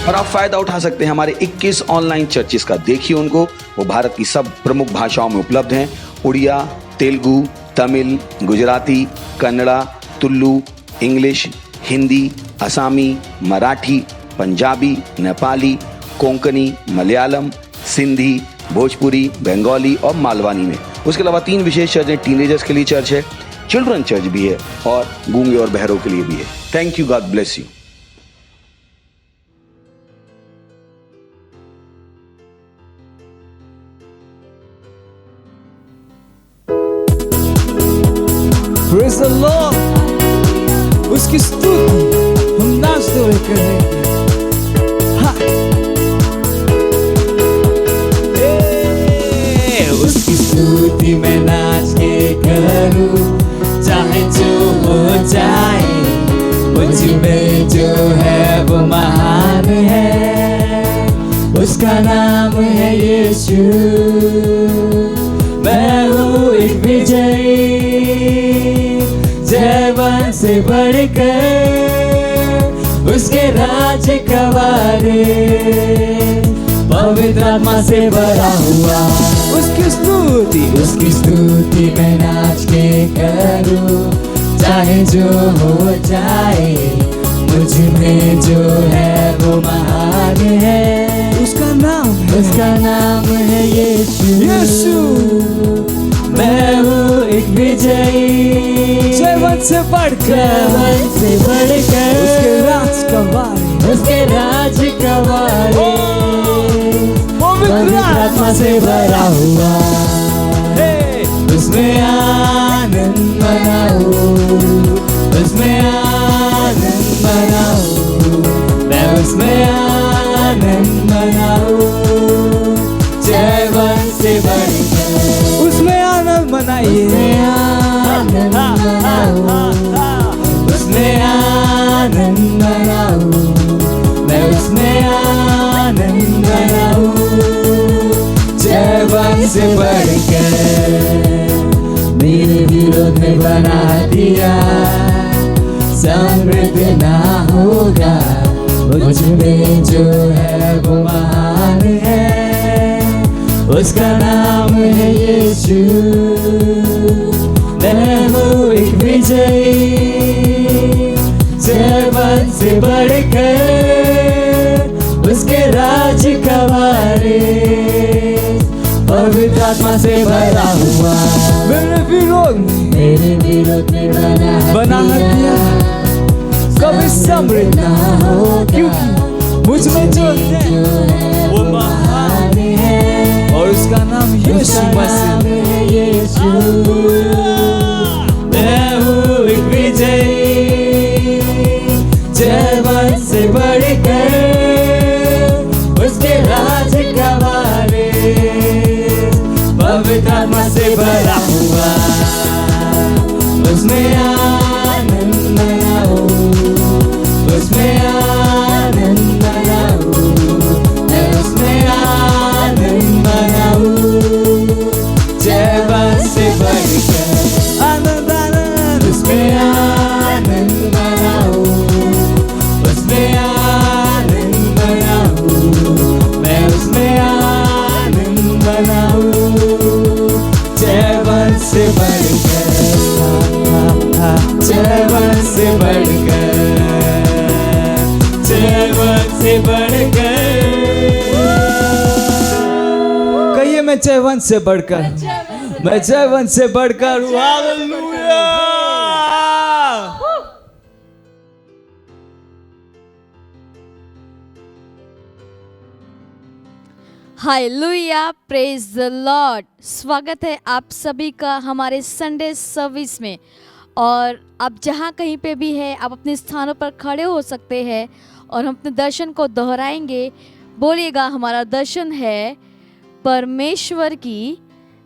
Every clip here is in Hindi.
और आप फायदा उठा सकते हैं हमारे 21 ऑनलाइन चर्चेस का। देखिए उनको, वो भारत की सब प्रमुख भाषाओं में उपलब्ध हैं। उड़िया, तेलुगु, तमिल, गुजराती, कन्नड़ा, तुलु, इंग्लिश, हिंदी, असमी, मराठी, पंजाबी, नेपाली, कोंकणी, मलयालम, सिंधी, भोजपुरी, बंगाली और मालवानी में। उसके अलावा 3 विशेष चर्च हैं। टीनेजर्स के लिए चर्च है, चिल्ड्रन चर्च भी है और गूंगे और बहरों के लिए भी है। Thank you, God bless you. Praise the Lord. उसकी स्तुति हम नाचते हुए करेंगे। उसकी स्तुति मैं नाच के करूं, चाहे जो हो जाए। मुझ में जो है वो महान है, उसका नाम है यीशु। मैं हूँ एक विजयी, जयवन से बढ़कर उसके राज का वारिस, पवित्र आत्मा से भरा हुआ। उसकी स्तुति मैं नाच के करूं, चाहे जो हो जाए। मुझ में जो है वो महान है, उसका नाम है यीशु। मैं हूँ एक विजयी, जयवन से बढ़कर उसके राज का वारिस, पवित्र आत्मा से भरा हुआ। उसमें आनंद मनाओ, उसमें आनंद मनाओ, मैं उसमें आनंद मनाओ। जयवन से बढ़कर उसमें आनंद मनाइए, उसमें आनंद मनाओ, मैं उसमें आनंद मनाऊं। जयवन से बढ़कर मेरे विरोध में बना दिया, समृद्ध ना होगा। मुझ में जो है वो महान है, उसका नाम है यीशु। मैं हूँ एक विजयी, जयवन से बढ़कर उसके राज का वारिस, पवित्र आत्मा से भरा हुआ। मेरे विरोध में बना दिया, कभी समृद्ध ना हो, क्योंकि मुझ में जो है वो महान है, और उसका नाम यीशु मसीह है। मैं हूँ एक विजयी, जयवन से बढ़कर उसके राज का वारिस, पवित्र आत्मा से भरा हुआ। उसमें आनंद मनाओ, उसमें आनंद मनाओ, मैं उसमें आनंद मनाऊं। जयवन से बढ़कर आनंद आनंद, उसमें आनंद मनाओ, उसमें आनंद मनाओ, मैं उसमें आनंद मनाऊं। जयवन से बढ़कर, जयवन से बढ़कर, जयवन से बढ़कर। कहिए मैं जयवन से बढ़कर, मैं जयवन से बढ़कर हूँ। Hallelujah. Hallelujah, praise the Lord. स्वागत है आप सभी का हमारे संडे सर्विस में। और आप जहाँ कहीं पे भी है, आप अपने स्थानों पर खड़े हो सकते हैं और हम अपने दर्शन को दोहराएंगे। बोलिएगा, हमारा दर्शन है परमेश्वर की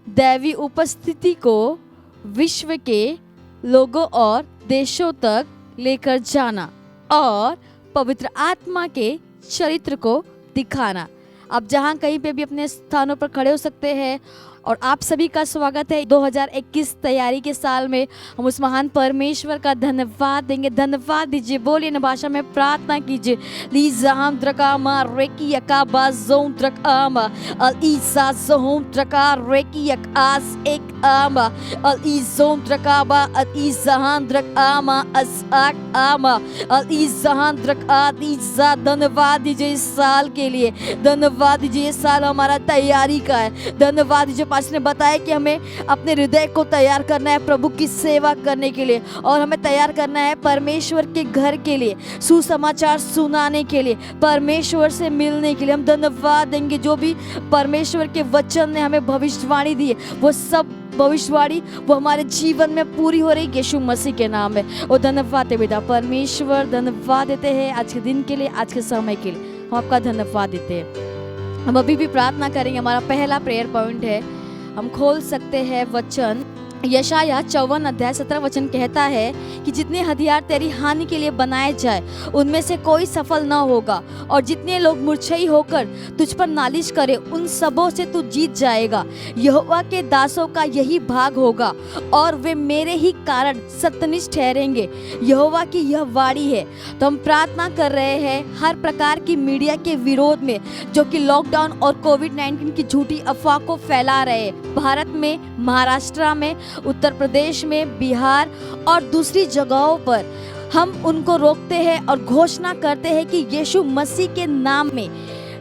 दैवी उपस्थिति को विश्व के लोगों और देशों तक लेकर जाना और पवित्र आत्मा के चरित्र को दिखाना। आप जहाँ कहीं पे भी अपने स्थानों पर खड़े हो सकते हैं और आप सभी का स्वागत है 2021 तैयारी के साल में। हम उस महान परमेश्वर का धन्यवाद देंगे। धन्यवाद दीजिए, बोलिए न भाषा में प्रार्थना कीजिए। लीज़ाम द्रकामा रेकी यकाबा ज़ों द्रकामा अल ईसा ज़ों द्रका रेकी यकास एक आमा अल ईज़ों द्रकाबा अल ईज़ाहान द्रकामा अस्आक आमा अल ईज़ाहान द्रका ईज़ा। धन्यवाद दीजिए इस साल के लिए, धन्यवाद दीजिए। इस साल हमारा तैयारी का है। धन्यवाद दीजिए, पास ने बताया कि हमें अपने हृदय को तैयार करना है प्रभु की सेवा करने के लिए, और हमें तैयार करना है परमेश्वर के घर के लिए, सुसमाचार सुनाने के लिए, परमेश्वर से मिलने के लिए। हम धन्यवाद देंगे जो भी परमेश्वर के वचन ने हमें भविष्यवाणी दी है, वो सब भविष्यवाणी वो हमारे जीवन में पूरी हो रही यीशु मसीह के नाम में। और धन्यवाद है पिता परमेश्वर, धन्यवाद देते हैं आज के दिन के लिए, आज के समय के लिए हम आपका धन्यवाद देते हैं। हम अभी भी प्रार्थना करेंगे। हमारा पहला प्रेयर पॉइंट है, हम खोल सकते हैं वचन यशाया 54 अध्याय 17 वचन कहता है कि जितने हथियार तेरी हानि के लिए बनाए जाए उनमें से कोई सफल न होगा, और जितने लोग मूर्छई होकर तुझ पर नालिश करे उन सबों से तू जीत जाएगा। यहोवा के दासों का यही भाग होगा और वे मेरे ही कारण सत्यनिष्ठ ठहरेंगे। यहोवा की यह वाणी है। तो हम प्रार्थना कर रहे हैं हर प्रकार की मीडिया के विरोध में जो कि लॉकडाउन और कोविड-19 की झूठी अफवाह को फैला रहे हैं। भारत में, महाराष्ट्र में, उत्तर प्रदेश में, बिहार और दूसरी जगहों पर हम उनको रोकते हैं और घोषणा करते हैं कि यीशु मसीह के नाम में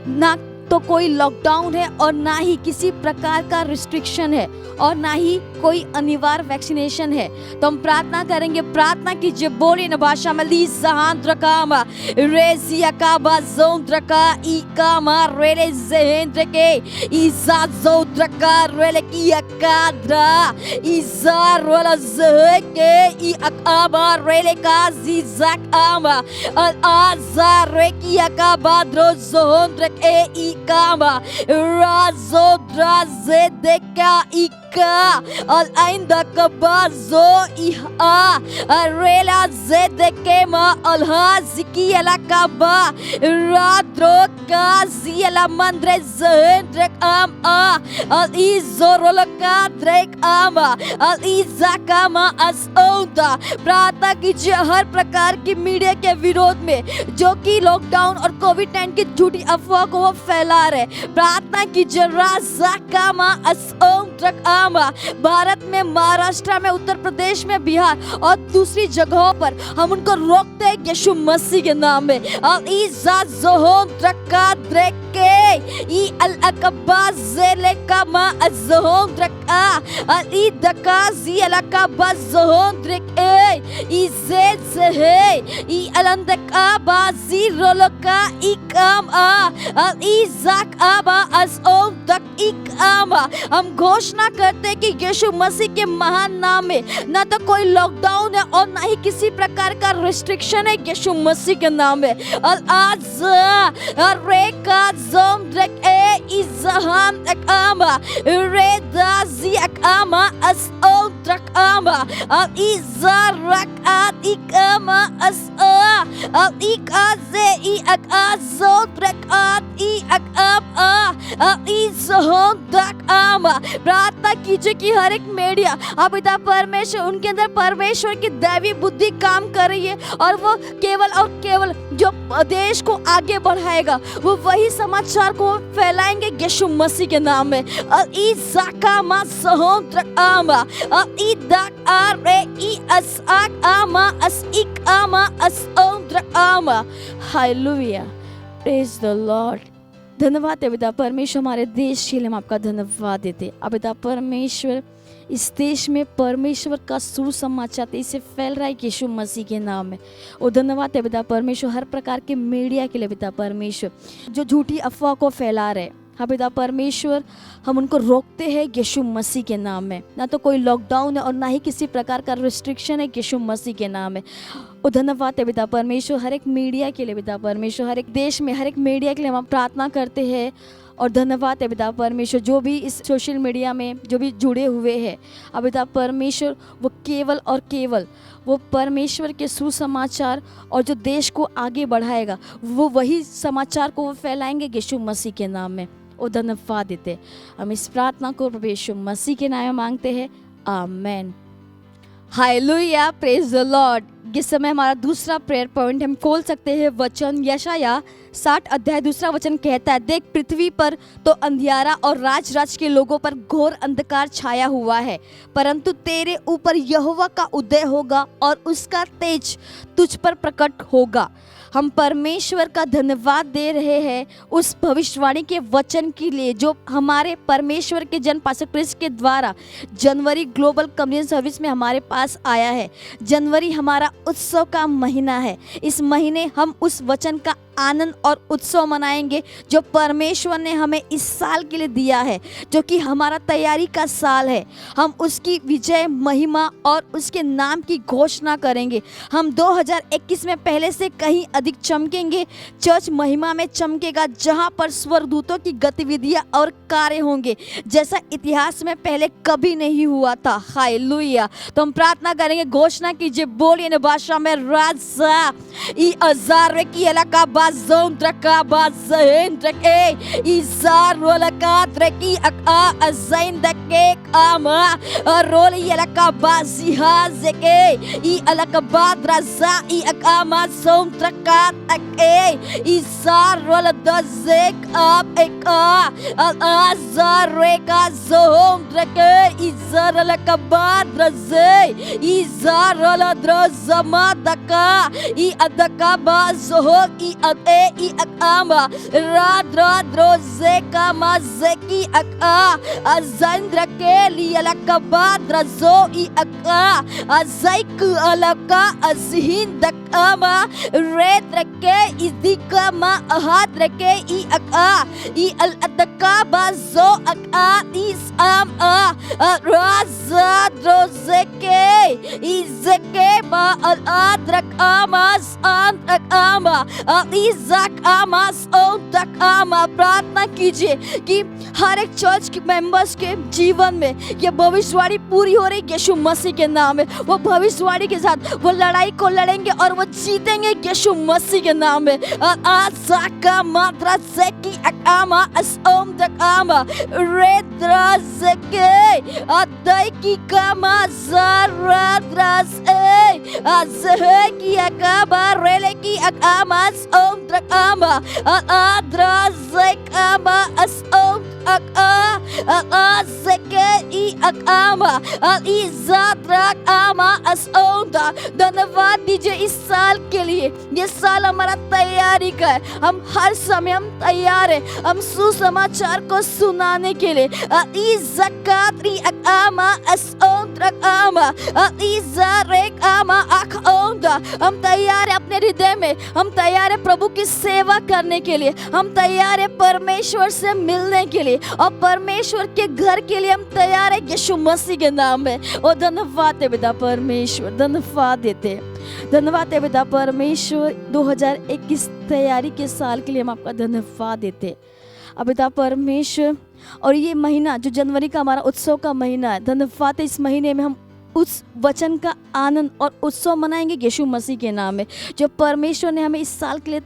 ना तो कोई लॉकडाउन है और ना ही किसी प्रकार का रिस्ट्रिक्शन है और ना ही कोई अनिवार्य वैक्सीनेशन है। तो हम प्रार्थना करेंगे, प्रार्थना कीजिए, बोलिए न भाषा में। ली जहां द्रकामा रेजिया का बाज़ों द्रका ई कामा रेले ज़हेंद्र के ईज़ा ज़ो द्रका रेले की अकाद्रा ईज़ा रोला ज़हे के ई अकामा रेले का ज़ीज़ा कामा अल आज़ा रे की अकाबा द्रो ज़ोंद्र के ई कामा राज़ो द्राज़े देका ई का al ainda kabazo iha arela zedeke ma alhaziki ala kaba radro kazi ala mandre zendrek am a al izorola kadrek ama al izakama as ओदा। प्रार्थना कीजिए हर प्रकार की मीडिया के विरोध में जो कि लॉकडाउन और कोविड-19 की झूठी अफवाह को वो फैला रहे। प्रार्थना कीजिए राज़ाकामा असओमत्रकामा। भारत में, महाराष्ट्र में, उत्तर प्रदेश में, बिहार और दूसरी जगहों पर हम उनको रोकते हैं यीशु मसीह के नाम में। और ईज़ा ज़ोहोमत्रकाद्रेके ई अल अकबाज़ेलेकामा अज़ोहोमत्रका अल ईदकाज़ी अलकाबाज़ोहोमत्रके इज़ेज़हे ई अलंदकाबाज़ी रोलोका इकाम आ इज़ाक आबा असओम तक इकामा। हम घोषणा करते हैं कि यीशु मसीह के महान नाम में ना तो कोई लॉकडाउन है और ना ही किसी प्रकार का रिस्ट्रिक्शन है यीशु मसीह के नाम में। अल आज रेका ज़ोम ड्रक ए इज़हाम अकामा रेदाज़ी अकामा असओम ड्रक आमा अल इज़ारक आद इकामा असआ अल इकाज़े ई अकाज़ो ड्रक आद ई अकाम आ अल इज़होम ड्रक आमा। प्रार्थना कीजिए कि हर एक मीडिया अब पिता परमेश्वर उनके अंदर परमेश्वर की दैवी बुद्धि काम कर रही है और वो केवल और केवल जो देश को आगे बढ़ाएगा वो वही समाचार को फैलाएंगे यीशु मसीह के नाम में। अल इज़ाकामा सहोंद्रक आमा अल इदाक आरे ई अस्आक आमा अस्इक आमा असओंद्रक आमा। Hallelujah, praise the Lord. धन्यवाद है पिता परमेश्वर, हमारे देश के लिए हम आपका धन्यवाद देते। अब पिता परमेश्वर इस देश में परमेश्वर का सुसमाचार इसे फैल रहा है यीशु मसीह के नाम में। और धन्यवाद है पिता परमेश्वर हर प्रकार के मीडिया के लिए पिता परमेश्वर जो झूठी अफवाह को फैला रहे। हाँ पिता परमेश्वर हम उनको रोकते हैं यीशु मसीह के नाम में। ना तो कोई लॉकडाउन है और ना ही किसी प्रकार का रिस्ट्रिक्शन है यीशु मसीह के नाम में। और धन्यवाद है पिता परमेश्वर हर एक मीडिया के लिए पिता परमेश्वर, हर एक देश में हर एक मीडिया के लिए हम प्रार्थना करते हैं। और धन्यवाद है पिता परमेश्वर जो भी इस सोशल मीडिया में जो भी जुड़े हुए हैं, अब पिता परमेश्वर वो केवल और केवल वो परमेश्वर के सुसमाचार और जो देश को आगे बढ़ाएगा वो वही समाचार को वो फैलाएंगे यीशु मसीह के नाम में। वो धन्यवाद देते। हम इस प्रार्थना को प्रभु यीशु मसीह के नाम में मांगते हैं, amen. Hallelujah, praise the lord. इस समय हमारा दूसरा प्रेयर पॉइंट हम खोल सकते हैं वचन यशायाह 60 अध्याय 2 वचन कहता है, देख पृथ्वी पर तो अंधियारा और राज के लोगों पर घोर अंधकार छाया हुआ है, परंतु तेरे ऊपर यहोवा का उदय होगा और उसका तेज तुझ पर प्रकट होगा। हम परमेश्वर का धन्यवाद दे रहे हैं उस भविष्यवाणी के वचन के लिए जो हमारे परमेश्वर के जन पास्टर क्रिस के द्वारा जनवरी ग्लोबल कम्युनियन सर्विस में हमारे पास आया है। जनवरी हमारा उत्सव का महीना है। इस महीने हम उस वचन का आनंद और उत्सव मनाएंगे जो परमेश्वर ने हमें इस साल के लिए दिया है, जो कि हमारा तैयारी का साल है। हम उसकी विजय, महिमा और उसके नाम की घोषणा करेंगे। हम 2021 में पहले से कहीं अधिक चमकेंगे। चर्च महिमा में चमकेगा, जहां पर स्वर्गदूतों की गतिविधियां और कार्य होंगे जैसा इतिहास में पहले कभी नहीं हुआ था। हालेलुया। तो हम प्रार्थना करेंगे, घोषणा कीजिए, बोलिए न भाषा में, राजा ई अजार की इलाका बाज़ों ट्रका बाज़ें ट्रके इजार रोलका ट्रकी अका अज़ाइन दके कामा रोल ये इलाका बाज़िहा ज़के ई इलाका बाद राजा ई अकामा ज़ों ट्रका तके इजार रोल दज़ेक आप एका अज़ार रेका ज़ों ट्रके इजार इलाका बाद रज़े इजार रोल द्रज़मा दका ई अदका बाज़ों ई अते ई अकामा राद रोज़े का मज़ेकी अका अज़ंद्र के लिए लकबाद रज़ो ई अका अज़ैक अलका अज़हिन दकामा रेत रके इदिका मा अहाद रके ई अका ई अल अदका बाज़ो अका इस आम राज़ा रोज़े के इज़के बा अल आद्रक आमास आंतक आमा इज़क आमास ओंतक आमा। प्रार्थना कीजिए कि हर एक चर्च के मेंबर्स के जीवन में ये भविष्यवाणी पूरी हो रही यीशु मसीह के नाम में। वो भविष्यवाणी के साथ वो लड़ाई को लड़ेंगे और वो जीतेंगे यीशु मसीह के नाम में। आज़का मात्रा से की अकामा असोम तकामा रेद्रा ज़के अदाई की कामा ज़राद्रास ए अज़हे की अकामा रेले की अकामा असोम तकामा आद्राज़कामा असोम अका ज़के ई अकामा इज़ाद्रक आमा असोंदा। धन्यवाद दीजिए इस साल के लिए। ये साल हमारा तैयारी का है। हम हर समय हम तैयार है, हम सुसमाचार को सुनाने के लिए। इज़कात्री अकामा असोंद्रक आमा इज़ारेक आमा अखोंदा। हम तैयार है अपने हृदय में, हम तैयार है प्रभु की सेवा करने के लिए, हम तैयार है परमेश्वर से मिलने के लिए और परमेश्वर के घर के लिए हम तैयार है यीशु मसीह के नाम में। और धन्यवाद है पिता परमेश्वर, धन्यवाद देते हैं, धन्यवाद है पिता परमेश्वर। 2021 तैयारी के साल के लिए हम आपका धन्यवाद देते हैं अब पिता परमेश्वर। और ये महीना जो जनवरी का हमारा उत्सव का महीना है, धन्यवाद है इस महीने में हम उस वचन का आनंद और उत्सव मनाएंगे यीशु मसीह के नाम में, जो परमेश्वर ने हमें इस साल के लिए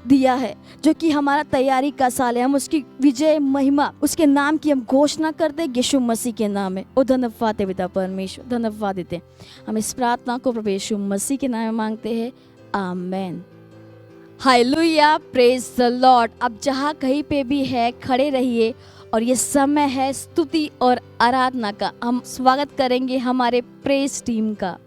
दिया है, जो कि हमारा तैयारी का साल है। हम उसकी विजय, महिमा, उसके नाम की हम घोषणा करते हैं यीशु मसीह के नाम में। और धन्यवाद है पिता परमेश्वर, धन्यवाद देते हैं। हम इस प्रार्थना को प्रभु यीशु मसीह के नाम में मांगते हैं, amen. Hallelujah, praise the lord. अब जहाँ कहीं पे भी है खड़े रहिए और ये समय है स्तुति और आराधना का। हम स्वागत करेंगे हमारे प्रेज टीम का।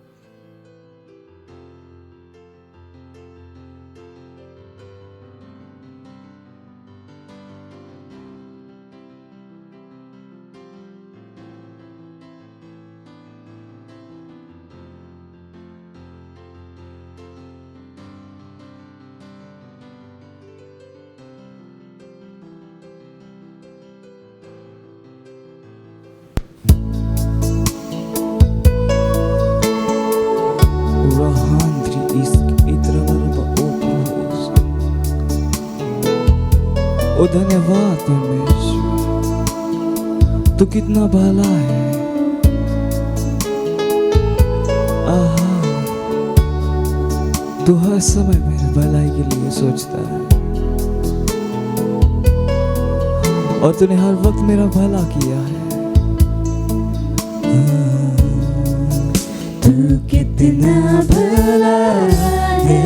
ओ धन्यवाद परमेश्वर, तू कितना भला है। आहा, तू हर समय मेरे भलाई के लिए सोचता है और तूने हर वक्त मेरा भला किया है। तू कितना भला है,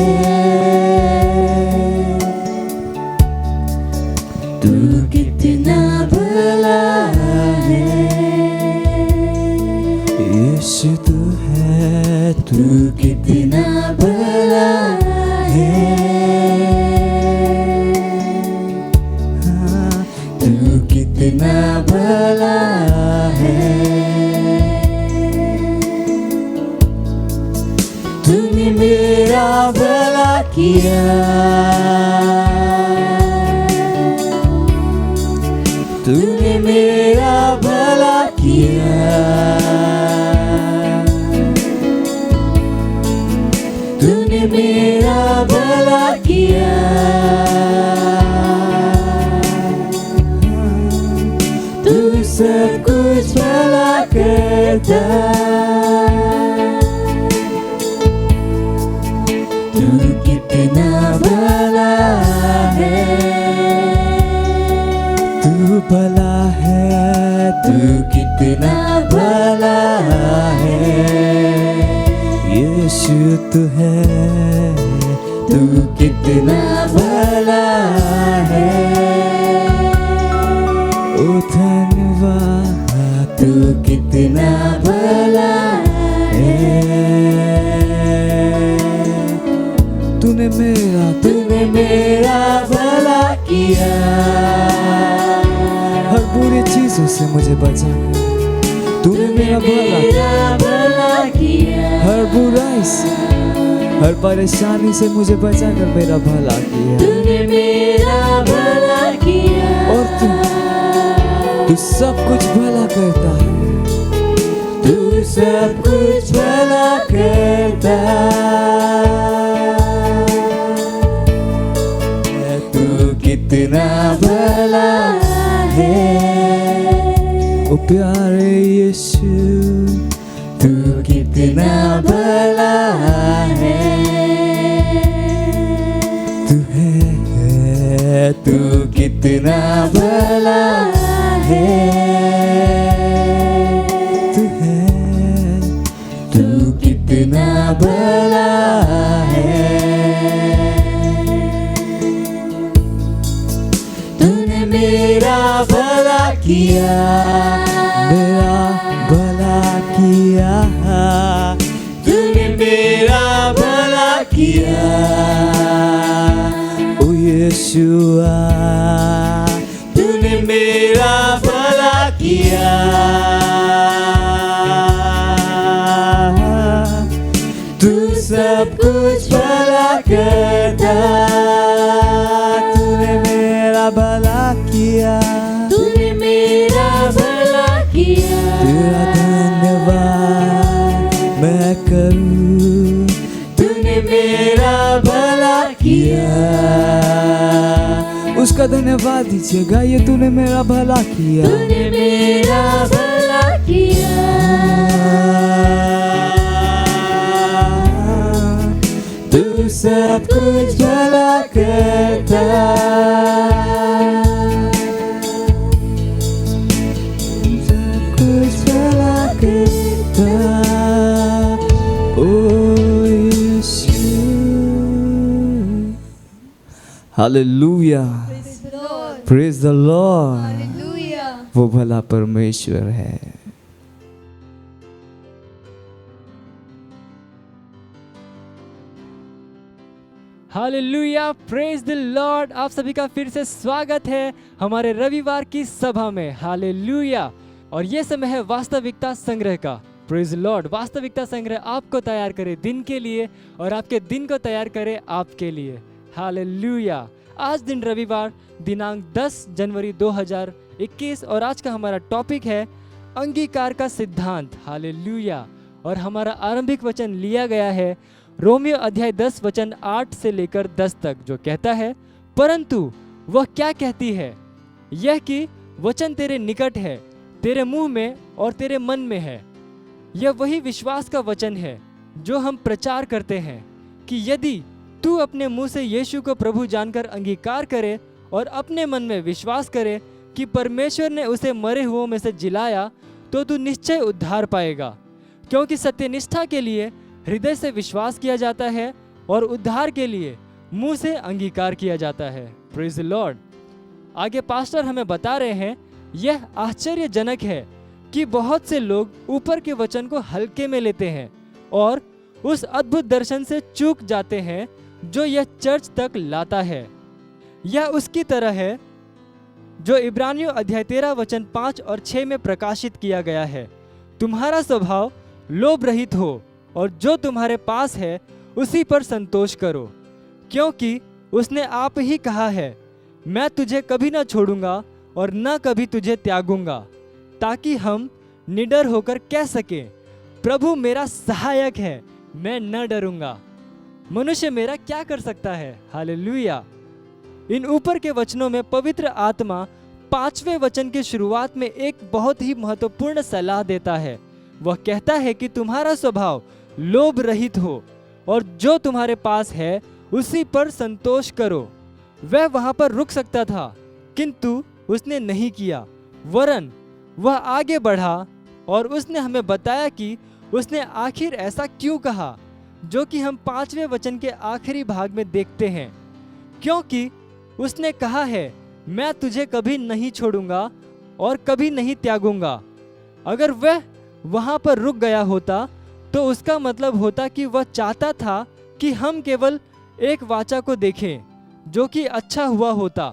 तू कितना भला है, यीशु तू है, तू कितना भला है, हाँ, तू कितना भला है। तूने मेरा भला किया, तूने मेरा भला किया, तूने मेरा भला किया, तू सब कुछ भला करता, तू कितना भला है, तू भला है, तू कितना भला है, यीशु तू है, तू कितना भला है, ओ धन्यवाद, तू कितना भला है। तूने मेरा भला किया, हर बुरी चीजों से मुझे बचा, तूने मेरा भला किया, हर बुराई से, हर परेशानी से मुझे बचा कर मेरा भला किया, तूने मेरा भला किया, और तू सब कुछ भला करता है, तू सब कुछ भला करता है, तू कितना भला है, ओ प्यारे यीशु तू कितना भला है, तू है, तू कितना भला है, तू है, तू कितना भला है, तूने मेरा भला किया, मेरा भला किया, तूने मेरा भला किया, ओ यीशुआ तूने मेरा भला किया, तू सब कुछ भला करता, तूने मेरा भला किया, तूने मेरा भला किया, तेरा धन्यवाद मैं करूं, तूने मेरा भला किया, उसका धन्यवाद दीजिएगा, ये तूने मेरा भला किया, तूने मेरा भला किया, तू सब कुछ भला करता, सब कुछ भला करता, ओ यीशु। हालेलुया, प्रेज द लॉर्ड, वो भला परमेश्वर है। Hallelujah, praise the Lord. आप सभी का फिर से स्वागत है हमारे रविवार की सभा में। हालेलुया। और ये समय है वास्तविकता संग्रह का। Praise Lord. वास्तविकता संग्रह आपको तैयार करे दिन के लिए और आपके दिन को तैयार करे आपके लिए। हालेलुया। आज दिन रविवार दिनांक 10 जनवरी 2021 और आज का हमारा टॉपिक है अंगीकार का सिद्धांत। हालेलुया। और हमारा आरंभिक वचन लिया गया है रोमियो अध्याय 10 वचन 8 से लेकर 10 तक, जो कहता है, परंतु वह क्या कहती है, यह कि वचन तेरे निकट है, तेरे मुंह में और तेरे मन में है। यह वही विश्वास का वचन है जो हम प्रचार करते हैं कि यदि तू अपने मुंह से यीशु को प्रभु जानकर अंगीकार करे और अपने मन में विश्वास करे कि परमेश्वर ने उसे मरे हुओं में से जिलाया, तो तू निश्चय उद्धार पाएगा। क्योंकि सत्यनिष्ठा के लिए हृदय से विश्वास किया जाता है और उद्धार के लिए मुंह से अंगीकार किया जाता है। Praise the Lord. आगे पास्टर हमें बता रहे हैं, यह आश्चर्यजनक है कि बहुत से लोग ऊपर के वचन को हल्के में लेते हैं और उस अद्भुत दर्शन से चूक जाते हैं जो यह चर्च तक लाता है। यह उसकी तरह है जो इब्रानियों अध्याय 13 वचन 5 और 6 में प्रकाशित किया गया है। तुम्हारा स्वभाव लोभ रहित हो और जो तुम्हारे पास है उसी पर संतोष करो, क्योंकि उसने आप ही कहा है, मैं तुझे कभी ना छोड़ूंगा और न कभी तुझे त्यागूंगा, ताकि हम निडर होकर कह सकें, प्रभु मेरा सहायक है, मैं न डरूंगा। मनुष्य मेरा क्या कर सकता है? हालेलुया। इन ऊपर के वचनों में पवित्र आत्मा 5वें वचन की शुरुआत में एक बहुत ही महत्वपूर्ण सलाह देता है। वह कहता है कि तुम्हारा स्वभाव लोभ रहित हो और जो तुम्हारे पास है उसी पर संतोष करो। वह वहां पर रुक सकता था, किंतु उसने नहीं किया, वरन वह आगे बढ़ा और उसने हमें बताया कि उसने आखिर ऐसा क्यों कहा, जो कि हम 5वें वचन के आखिरी भाग में देखते हैं। क्योंकि उसने कहा है, मैं तुझे कभी नहीं छोड़ूंगा और कभी नहीं त्यागूंगा। अगर वह वहां पर रुक गया होता तो उसका मतलब होता कि वह चाहता था कि हम केवल एक वाचा को देखें, जो कि अच्छा हुआ होता,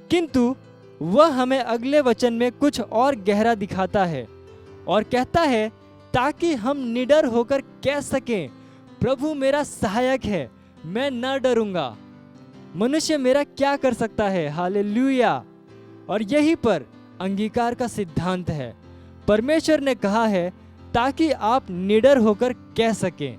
किंतु वह हमें अगले वचन में कुछ और गहरा दिखाता है और कहता है, ताकि हम निडर होकर कह सकें, प्रभु मेरा सहायक है, मैं न डरूंगा। मनुष्य मेरा क्या कर सकता है? हालेलुया। और यही पर अंगीकार का सिद्धांत है। परमेश्वर ने कहा है ताकि आप निडर होकर कह सकें।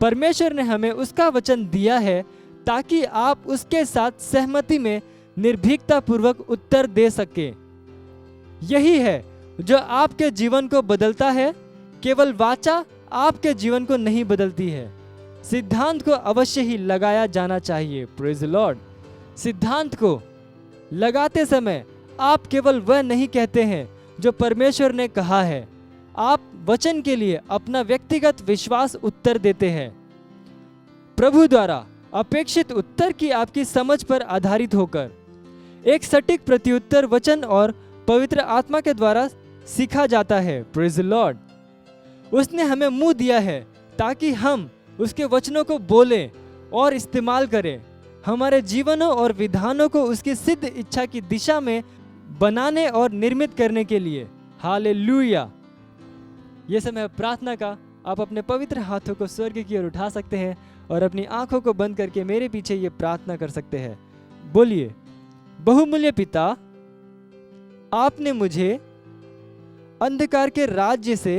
परमेश्वर ने हमें उसका वचन दिया है ताकि आप उसके साथ सहमति में निर्भीकता पूर्वक उत्तर दे सके। यही है जो आपके जीवन को बदलता है। केवल वाचा आपके जीवन को नहीं बदलती है। सिद्धांत को अवश्य ही लगाया जाना चाहिए। Praise the Lord. सिद्धांत को लगाते समय आप केवल वह नहीं कहते हैं जो परमेश्वर ने कहा है, आप वचन के लिए अपना व्यक्तिगत विश्वास उत्तर देते हैं। प्रभु द्वारा अपेक्षित उत्तर की आपकी समझ पर आधारित होकर एक सटीक प्रत्युत्तर वचन और पवित्र आत्मा के द्वारा सीखा जाता है। Praise the Lord. उसने हमें मुंह दिया है ताकि हम उसके वचनों को बोलें और इस्तेमाल करें, हमारे जीवनों और विधानों को उसकी सिद्ध इच्छा की दिशा में बनाने और निर्मित करने के लिए। हालेलुया। ये समय प्रार्थना का। आप अपने पवित्र हाथों को स्वर्ग की ओर उठा सकते हैं और अपनी आंखों को बंद करके मेरे पीछे ये प्रार्थना कर सकते हैं। बोलिए, बहुमूल्य पिता, आपने मुझे अंधकार के राज्य से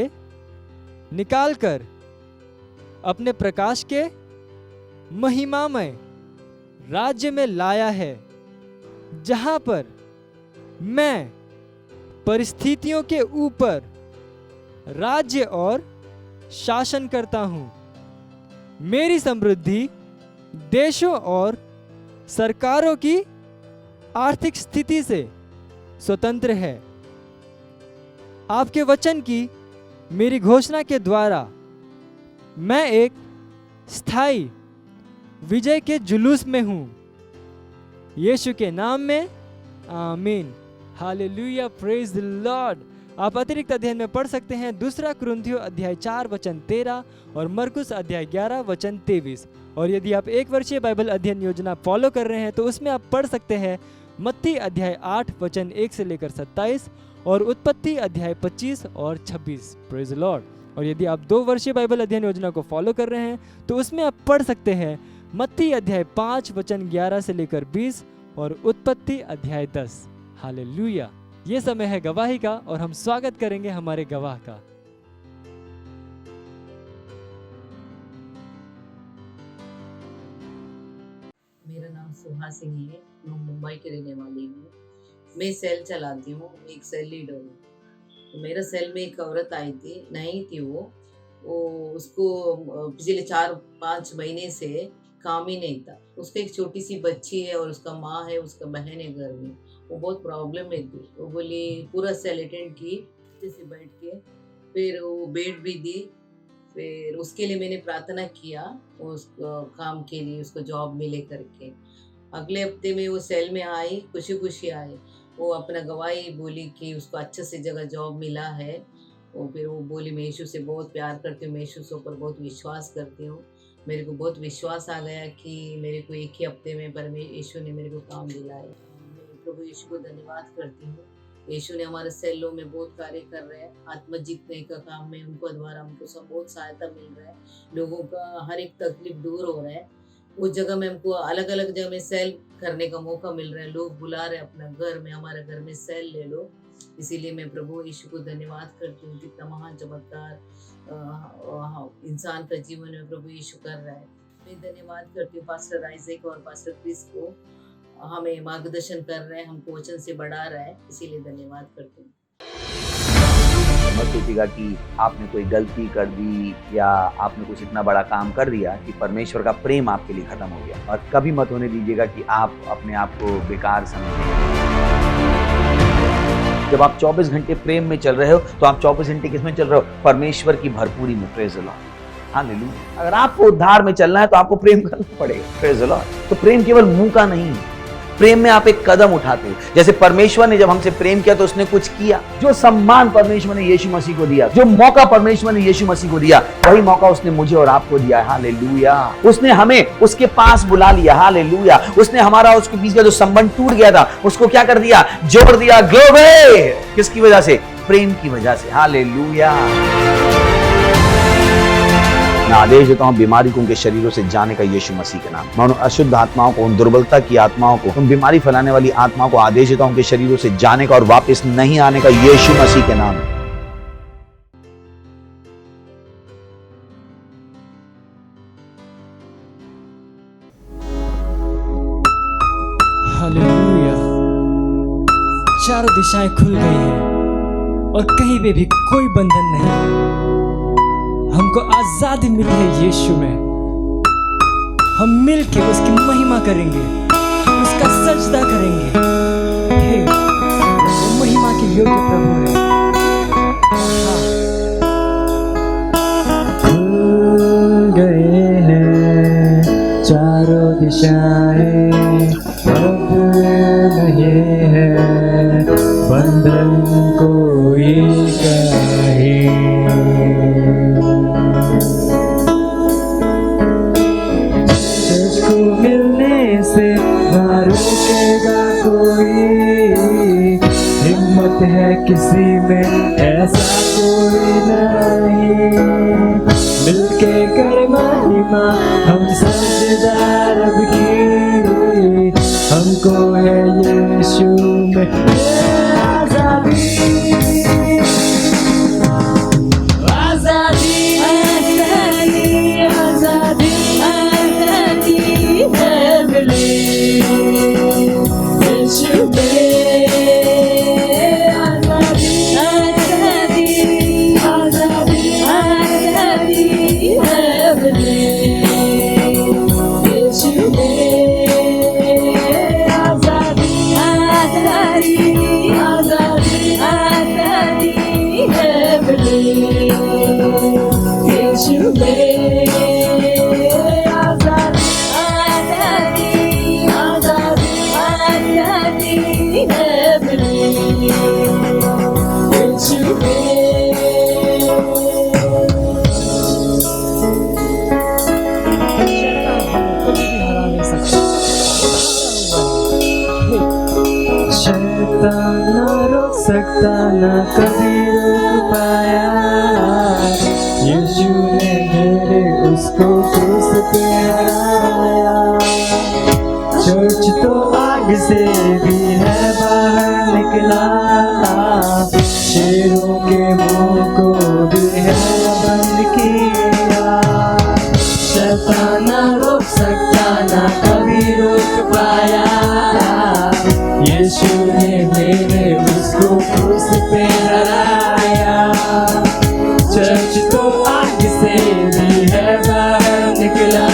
निकालकर अपने प्रकाश के महिमामय राज्य में लाया है, जहां पर मैं परिस्थितियों के ऊपर राज्य और शासन करता हूं। मेरी समृद्धि देशों और सरकारों की आर्थिक स्थिति से स्वतंत्र है। आपके वचन की मेरी घोषणा के द्वारा मैं एक स्थायी विजय के जुलूस में हूं। यीशु के नाम में आमीन। हालेलुया। Praise the Lord. आप अतिरिक्त अध्ययन में पढ़ सकते हैं 2 कुरिन्थियों अध्याय 4 वचन 13 और मरकुस अध्याय 11 वचन 23। और यदि आप 1 वर्षीय बाइबल अध्ययन योजना फॉलो कर रहे हैं तो उसमें आप पढ़ सकते हैं मत्ती अध्याय 8 वचन 1 से लेकर 27 और उत्पत्ति अध्याय 25 और 26। Praise the Lord. और यदि आप 2 वर्षीय बाइबल अध्ययन योजना को फॉलो कर रहे हैं तो उसमें आप पढ़ सकते हैं मत्ती अध्याय 5 वचन 11 से लेकर 20 और उत्पत्ति अध्याय 10। हालेलुया। ये समय है गवाही का और हम स्वागत करेंगे हमारे गवाह का। मेरा नाम सुहासिनी है। मैं मुंबई की रहने वाली हूँ। मैं सेल चलाती हूँ, एक सेल लीडर हूँ। तो मेरा सेल में एक औरत आई थी, नहीं थी वो उसको पिछले 4-5 महीने से काम ही नहीं था। उसका एक छोटी सी बच्ची है और उसका माँ है, उसका बहन है घर में। वो बहुत प्रॉब्लम में थी। वो बोली पूरा सेल अटेंड की अच्छे से बैठ के, फिर वो बेड भी दी। फिर उसके लिए मैंने प्रार्थना किया, उसको काम के लिए, उसको जॉब मिले करके। अगले हफ्ते में वो सेल में आई, खुशी खुशी आई। वो अपना गवाही बोली कि उसको अच्छे से जगह जॉब मिला है। फिर वो बोली मैं यीशु से बहुत प्यार करती हूँ, मैं यीशु के ऊपर बहुत विश्वास करती हूँ। मेरे को बहुत विश्वास आ गया कि मेरे को एक ही हफ्ते में यीशु ने मेरे को काम दिलाया। मैं प्रभु यीशु को धन्यवाद करती हूँ। यीशु ने हमारे सेलों में बहुत कार्य कर रहे हैं, आत्मा जीतने का काम में उनको द्वारा हमको सब बहुत सहायता मिल रहा है। लोगों का हर एक तकलीफ दूर हो रहा है। उस जगह में हमको अलग अलग जगह में सेल करने का मौका मिल रहा है। लोग बुला रहे हैं अपना घर में, हमारे घर में सेल ले लो। इसीलिए मैं प्रभु यीशु को धन्यवाद करती हूँ। कितना महान चमत्कार इंसान का जीवन में प्रभु यीशु कर रहा है। मैं धन्यवाद करती हूँ पास्टर आइजैक और पास्टर क्रिस को, हमें मार्गदर्शन कर रहे हैं, हमको वचन से बढ़ा रहा है, इसीलिए धन्यवाद करती हूँ। मत सोचिएगा कि आपने कोई गलती कर दी या आपने कुछ इतना बड़ा काम कर दिया कि परमेश्वर का प्रेम आपके लिए खत्म हो गया। और कभी मत होने दीजिएगा कि आप अपने आप को बेकार समझें। जब आप 24 घंटे प्रेम में चल रहे हो तो आप 24 घंटे किसमें चल रहे हो? परमेश्वर की भरपूरी में। Praise the lord, hallelujah. अगर आपको उद्धार में चलना है तो आपको प्रेम करना पड़ेगा। Praise the Lord. तो प्रेम केवल मुंह का नहीं है, प्रेम में आप एक कदम उठाते हो। जैसे परमेश्वर ने जब हमसे प्रेम किया तो उसने कुछ किया। जो सम्मान परमेश्वर ने यीशु मसीह को दिया, जो मौका परमेश्वर ने यीशु मसीह को दिया, वही मौका उसने मुझे और आपको दिया है। हालेलुया। उसने हमें उसके पास बुला लिया। हालेलुया। उसने हमारा उसके बीच का जो संबंध टूट गया था उसको क्या कर दिया? जोड़ दिया। ग्लोरी। किसकी वजह से? प्रेम की वजह से। हालेलुया। मैं आदेश देता हूं बीमारी को उनके शरीरों से जाने का यीशु मसीह के नाम। मैं उन अशुद्ध आत्माओं को, उन दुर्बलता की आत्माओं को, उन बीमारी फैलाने वाली आत्माओं को आदेश देता हूं उनके शरीरों से जाने का और वापस नहीं आने का यीशु मसीह के नाम। हालेलुया। चारों दिशाएं खुल गई हैं और कहीं पे भी कोई बंधन नहीं। हमको आजादी मिली है यीशु में। हम मिलके उसकी महिमा करेंगे, उसका सजदा करेंगे। हे, वो महिमा के योग्य प्रभु है। खुल गए हैं चारों दिशाएं, अब नहीं है बंधन कोई कहे। मिलने से ना रुकेगा कोई, हिम्मत है किसी में ऐसा कोई नहीं। मिलके कर महिमा हम सजदा रब की, हमको है यीशु में आजादी। सकता ना कभी रोक पाया, यीशु ने मेरे उसको क्रूस पे हराया। चर्च तो आग से भी है बाहर निकला, शेरों के मुंह को भी है बंद किया। शैतान ना रोक सकता ना कभी रोक पाया, यीशु ने मेरे उसको क्रूस पे हराया। चर्च तो आग से भी है बाहर निकला,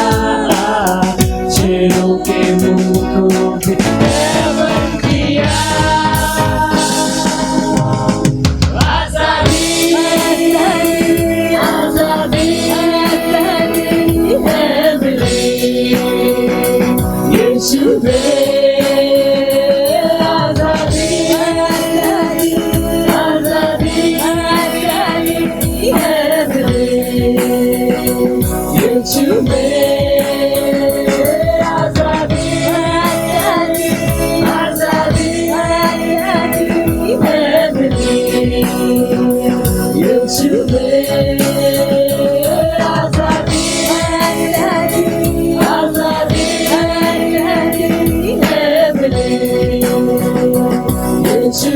वचन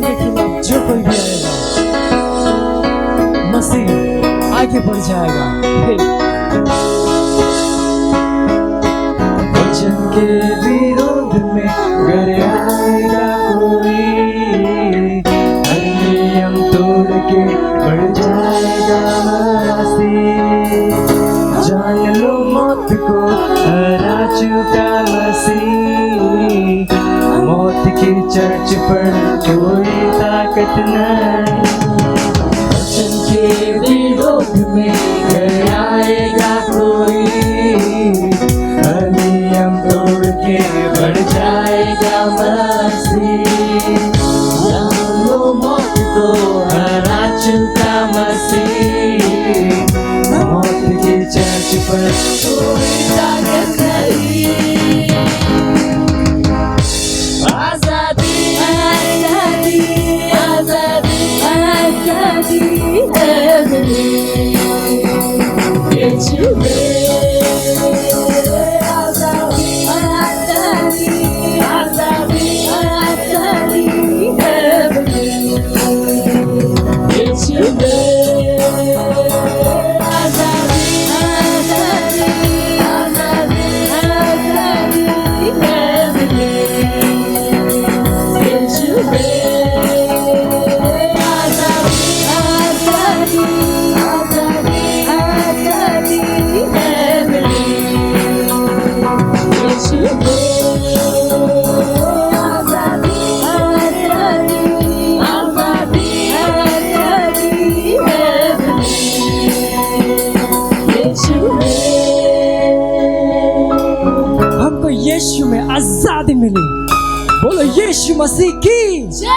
के खिलाफ जो कोई भी आएगा, मसीह आगे बढ़ जाएगा। वचन के विरोध में अगर आएगा कोई, हर नियम तोड़ के बढ़ जाएगा मसीह। जान लो मौत को हरा चुका मसीह, मौत की चर्च पर कोई ताकत नहीं। वचन के विरोध में घर आएगा कोई, हर नियम तोड़ के बढ़ जाएगा मसीह। जान लो मौत को हरा चुका मसीह, मौत की चर्च पर कोई ताकत नहीं। आजादी आजादी आजादी आजादी है मेरी, यीशु में आजादी आजादी आजादी आजादी है मेरी, यीशु में आजादी आजादी आजादी आजादी है मेरी। हमको यीशु में आजादी मिली। बोलो यीशु मसीह की जय।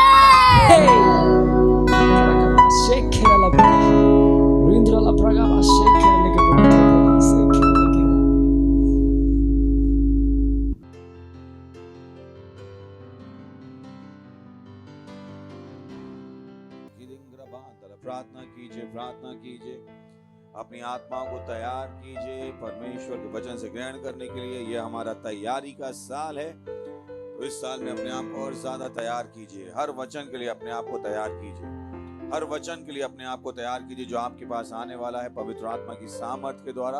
प्रार्थना कीजिए, प्रार्थना कीजिए, अपनी आत्माओं को तैयार कीजिए परमेश्वर के वचन से ग्रहण करने के लिए। यह हमारा तैयारी का साल है, तो इस साल में अपने आप को और ज्यादा तैयार कीजिए। हर वचन के लिए अपने आप को तैयार कीजिए, हर वचन के लिए अपने आप को तैयार कीजिए जो आपके पास आने वाला है पवित्र आत्मा की सामर्थ के द्वारा।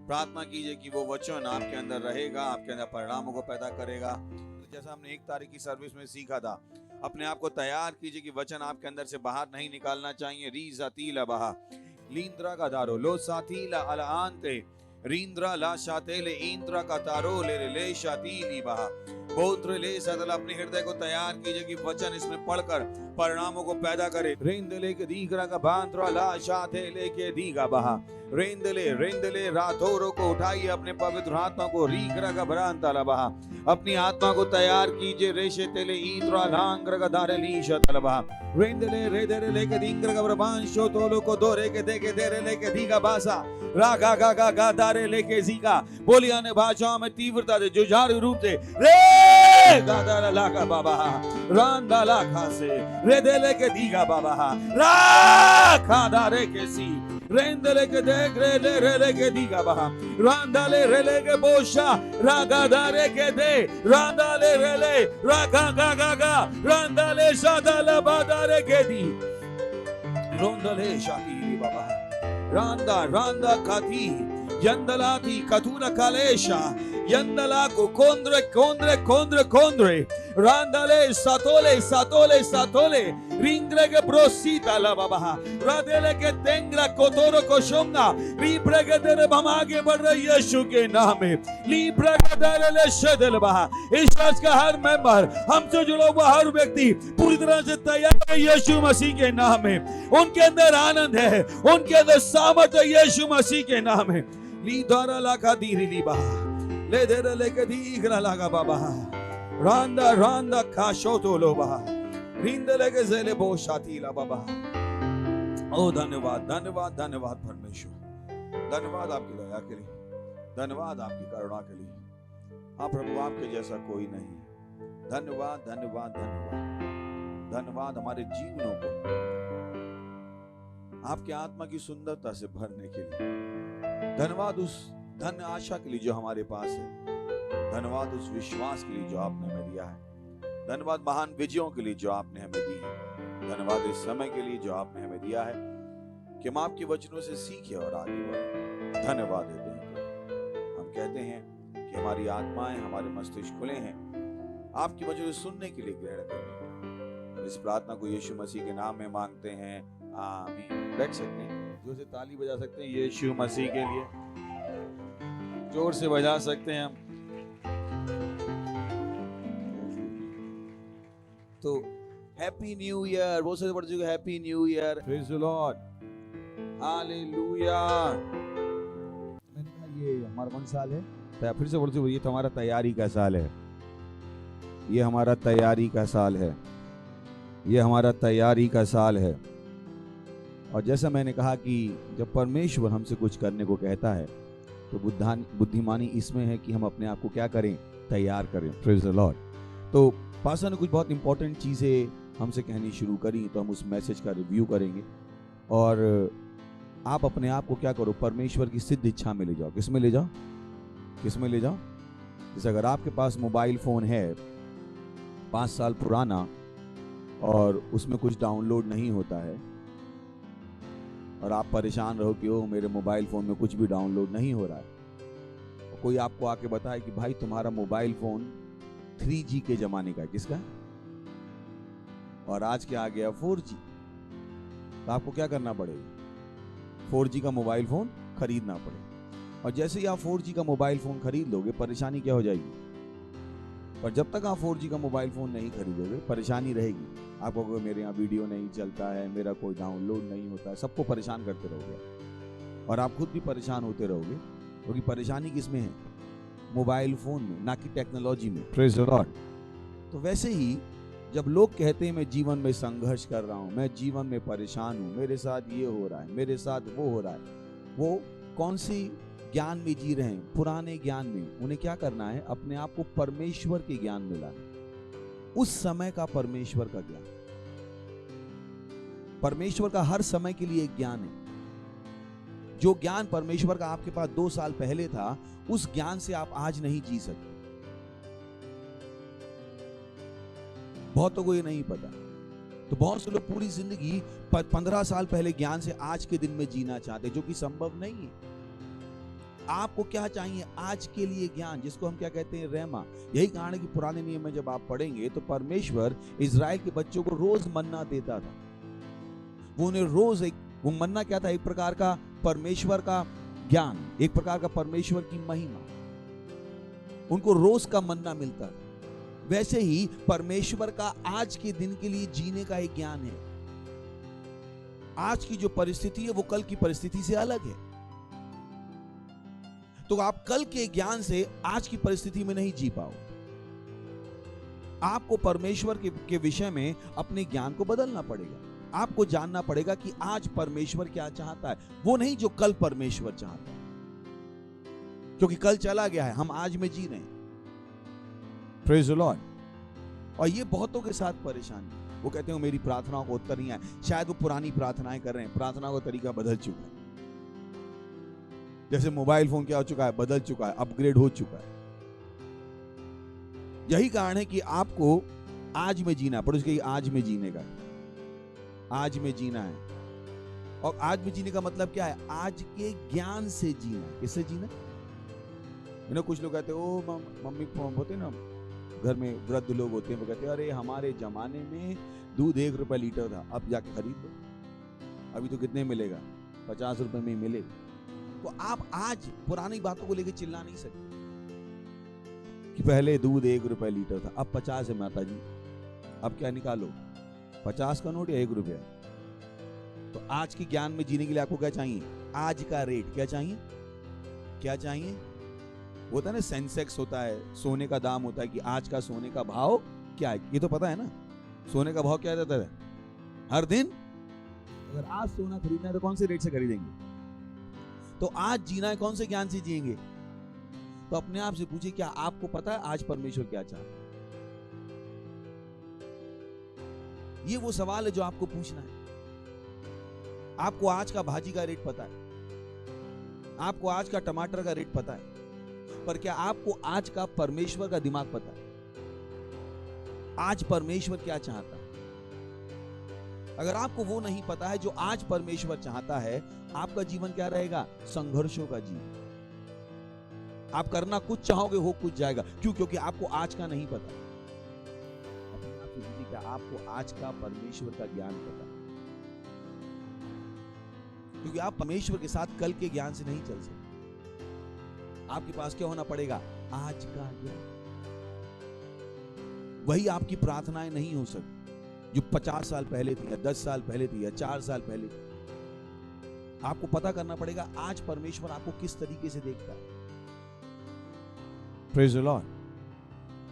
प्रार्थना कीजिए कि वो वचन आपके अंदर रहेगा, आपके अंदर परिणामों को पैदा करेगा। जैसा हमने 1 तारीख की सर्विस में सीखा था, अपने आप को तैयार कीजिए कि वचन आपके अंदर से बाहर नहीं निकालना चाहिए। रीजा तीला बहा लींद्रा का दारो लो साथीला अलांते रींद्रा ला शातेले इंद्रा का तारो ले शातीली बहा बोत्र ले सदल। अपने हृदय को तैयार कीजिए कि वचन इसमें पढ़कर परिणामों को पैदा करे। रेंदले के दीगरा का बांद्रा ला शातेले के दीगा बहा रेंदले रातोरों को उठाइए, अपने पवित्र आत्मा को रीगरा का भरांता बहा। अपनी आत्मा को तैयार कीजिए। रेशे तेले इंद्रा लांग्र का दारे लीशा तलबहा रेंदले रेदरे लेके दींग्र का ब्रह्मांशो तोलो को दोरे के देके देरे लेके दीगा बासा रागा गा गा गा दारे लेके जीगा। बोलिए अन्य भाषाओं में तीव्रता से जुझारू रूप से रे गादारा लाका बाबा रांदा लाखा से रे दे लेके दीगा बाबा रा खा दारे के सी रेंदले के देख रे ले के दीगा बहा रांदाले रेले के बोशा रागा दारे के दे रांदाले रेले रागा गा गा गा रांदाले शादाला बादारे के दी रोंदले शादी बाबा रांदा खाती यंदला थी कथुना कालेशा यंदला को कोंद्रे रांदाले सातोले रिंग्रे के ब्रोसीता ला बाबा रादेले के तेंग्रा कोतोरो को शोंगा रीप्रे के तेरे हम आगे बढ़ रहे यीशु के नाम में लीप्रे के तेरे ले शदल बहा। इस चर्च का हर मेंबर, हमसे जुड़ा हुआ हर व्यक्ति पूरी तरह से तैयार है यीशु मसीह के नाम में। उनके अंदर आनंद है, उनके अंदर सामर्थ्य यीशु मसीह के नाम है। ली द्वारा लाका दीरी ली बहा ले दे लेके दीगरा लागा बाबा रांदा खाशो तो लो बहा रिंदले के ज़ेले बो शातीला बाबा। ओ धन्यवाद परमेश्वर, धन्यवाद आपकी दया के लिए, धन्यवाद आपकी करुणा के लिए। हाँ प्रभु, आपके जैसा कोई नहीं। धन्यवाद हमारे जीवनों को आपके आत्मा की सुंदरता से भरने के लिए। धन्यवाद उस धन्य आशा के लिए जो हमारे पास है। धन्यवाद उस विश्वास के लिए जो आपने हमें दिया है। धन्यवाद महान विजयों के लिए जो आपने हमें दी है। धन्यवाद इस समय के लिए जो आपने हमें दिया है कि हम आपके वचनों से सीखें और आगे बढ़ें। धन्यवाद देते हैं प्रभु। हम कहते हैं कि हमारी आत्माएं, हमारे मस्तिष्क खुले हैं आपकी वचनों सुनने के लिए, ग्रहण करने। इस प्रार्थना को यीशु मसीह के नाम में मांगते हैं, आमीन। बैठ सकते हैं, जोर से ताली बजा सकते हैं यीशु मसीह के लिए, जोर से बजा सकते हैं हम। तो हैप्पी न्यू ईयर, वो से बढ़ चुका, happy new year, praise the lord, hallelujah. मैंने कहा ये हमारा कौन साल है? फिर से बढ़ चुका, ये तो हमारा तैयारी का साल है। ये हमारा तैयारी का साल है। ये हमारा तैयारी का साल है। और जैसा मैंने कहा कि जब परमेश्वर हमसे कुछ करने को कहता है तो बुद्धिमानी इसमें है कि हम अपने आप को क्या करें, तैयार करें। Praise the Lord. तो पास्टर ने कुछ बहुत इंपॉर्टेंट चीज़ें हमसे कहनी शुरू करी, तो हम उस मैसेज का रिव्यू करेंगे। और आप अपने आप को क्या करो, परमेश्वर की सिद्ध इच्छा में ले जाओ। किस में ले जाओ? किस में ले जाओ? जैसे अगर आपके पास मोबाइल फ़ोन है 5 साल पुराना और उसमें कुछ डाउनलोड नहीं होता है और आप परेशान रहो कि ओ मेरे मोबाइल फ़ोन में कुछ भी डाउनलोड नहीं हो रहा है, तो कोई आपको आके बताए कि भाई तुम्हारा मोबाइल फ़ोन 3G के ज़माने का है। किसका? और आज क्या आ गया, 4G। तो आपको क्या करना पड़ेगा, 4G का मोबाइल फ़ोन खरीदना पड़ेगा। और जैसे ही आप 4G का मोबाइल फ़ोन खरीद लोगे, परेशानी क्या हो जाएगी? पर जब तक आप 4G का मोबाइल फ़ोन नहीं खरीदोगे, परेशानी रहेगी। आपको कोई मेरे यहाँ वीडियो नहीं चलता है, मेरा कोई डाउनलोड नहीं होता है, सबको परेशान करते रहोगे और आप खुद भी परेशान होते रहोगे, क्योंकि परेशानी किस में है, मोबाइल फ़ोन में, ना कि टेक्नोलॉजी में। Praise the Lord. तो वैसे ही जब लोग कहते हैं मैं जीवन में संघर्ष कर रहा हूँ, मैं जीवन में परेशान हूँ, मेरे साथ ये हो रहा है, मेरे साथ वो हो रहा है, वो कौन सी ज्ञान में जी रहे हैं, पुराने ज्ञान में। उन्हें क्या करना है, अपने आप को परमेश्वर के ज्ञान में लाना, उस समय का परमेश्वर का ज्ञान। परमेश्वर का हर समय के लिए एक ज्ञान है। जो ज्ञान परमेश्वर का आपके पास 2 साल पहले था, उस ज्ञान से आप आज नहीं जी सकते। बहुतों को ये नहीं पता। तो बहुत से लोग पूरी जिंदगी 15 साल पहले ज्ञान से आज के दिन में जीना चाहते, जो कि संभव नहीं है। आपको क्या चाहिए, आज के लिए ज्ञान, जिसको हम क्या कहते हैं, रेमा। यही कारण है कि पुराने नियम में जब आप पढ़ेंगे तो परमेश्वर इजराइल के बच्चों को रोज मन्ना देता था। वो उन्हें रोज वो मन्ना क्या था, एक प्रकार का परमेश्वर का ज्ञान, एक प्रकार का परमेश्वर की महिमा, उनको रोज का मन्ना मिलता था। वैसे ही परमेश्वर का आज के दिन के लिए जीने का एक ज्ञान है। आज की जो परिस्थिति है वो कल की परिस्थिति से अलग है। तो आप कल के ज्ञान से आज की परिस्थिति में नहीं जी पाओ। आपको परमेश्वर के विषय में अपने ज्ञान को बदलना पड़ेगा। आपको जानना पड़ेगा कि आज परमेश्वर क्या चाहता है, वो नहीं जो कल परमेश्वर चाहता है, क्योंकि कल चला गया है, हम आज में जी रहे हैं। Praise the Lord. और ये बहुतों के साथ परेशानी, वो कहते हैं मेरी प्रार्थनाओं को उत्तर नहीं आया। शायद वो पुरानी प्रार्थनाएं कर रहे हैं, प्रार्थना का तरीका बदल चुका है। जैसे मोबाइल फोन क्या हो चुका है, बदल चुका है, अपग्रेड हो चुका है। यही कारण है कि आपको आज में जीना पड़े, उसके आज में जीने का, आज में जीना है। और आज में जीने का मतलब क्या है, आज के ज्ञान से जीना। किससे जीना? कुछ लोग कहते हैं ओ मम्मी होते ना, घर में वृद्ध लोग होते हैं, वो कहते हैं अरे हमारे जमाने में दूध 1 रुपए लीटर था, अब जाके खरीद लो, अभी तो कितने मिलेगा, 50 रुपए में ही मिलेगा। तो आप आज पुरानी बातों को लेकर चिल्ला नहीं सकते कि पहले दूध 1 रुपए लीटर था, अब 50 है माता जी, अब क्या निकालो, 50 का नोट या 1 रुपया। तो आज के ज्ञान में जीने के लिए आपको क्या चाहिए, आज का रेट। क्या चाहिए, क्या चाहिए? होता है ना, सेंसेक्स होता है, सोने का दाम होता है कि आज का सोने का भाव क्या है, ये तो पता है ना। सोने का भाव क्या रहता है हर दिन। अगर आज सोना खरीदना है तो कौन से रेट से खरीदेंगे? तो आज जीना है, कौन से ज्ञान से जिएंगे? तो अपने आप से पूछिए, क्या आपको पता है आज परमेश्वर क्या चाहता है? ये वो सवाल है जो आपको पूछना है। आपको आज का भाजी का रेट पता है, आपको आज का टमाटर का रेट पता है, पर क्या आपको आज का परमेश्वर का दिमाग पता है? आज परमेश्वर क्या चाहता है? अगर आपको वो नहीं पता है जो आज परमेश्वर चाहता है, आपका जीवन क्या रहेगा? संघर्षों का जीवन। आप करना कुछ चाहोगे, हो कुछ जाएगा। क्यों? क्योंकि आपको आज का नहीं पता। अपने आप से पूछिए, क्या आपको आज का परमेश्वर का ज्ञान पता है? क्योंकि आप परमेश्वर के साथ कल के ज्ञान से नहीं चल सकते। आपके पास क्या होना पड़ेगा? आज का ज्ञान। वही आपकी प्रार्थनाएं नहीं हो सकती जो 50 साल पहले थी, या 10 साल पहले थी, या 4 साल पहले थी। आपको पता करना पड़ेगा आज परमेश्वर आपको किस तरीके से देखता है। Praise the lord,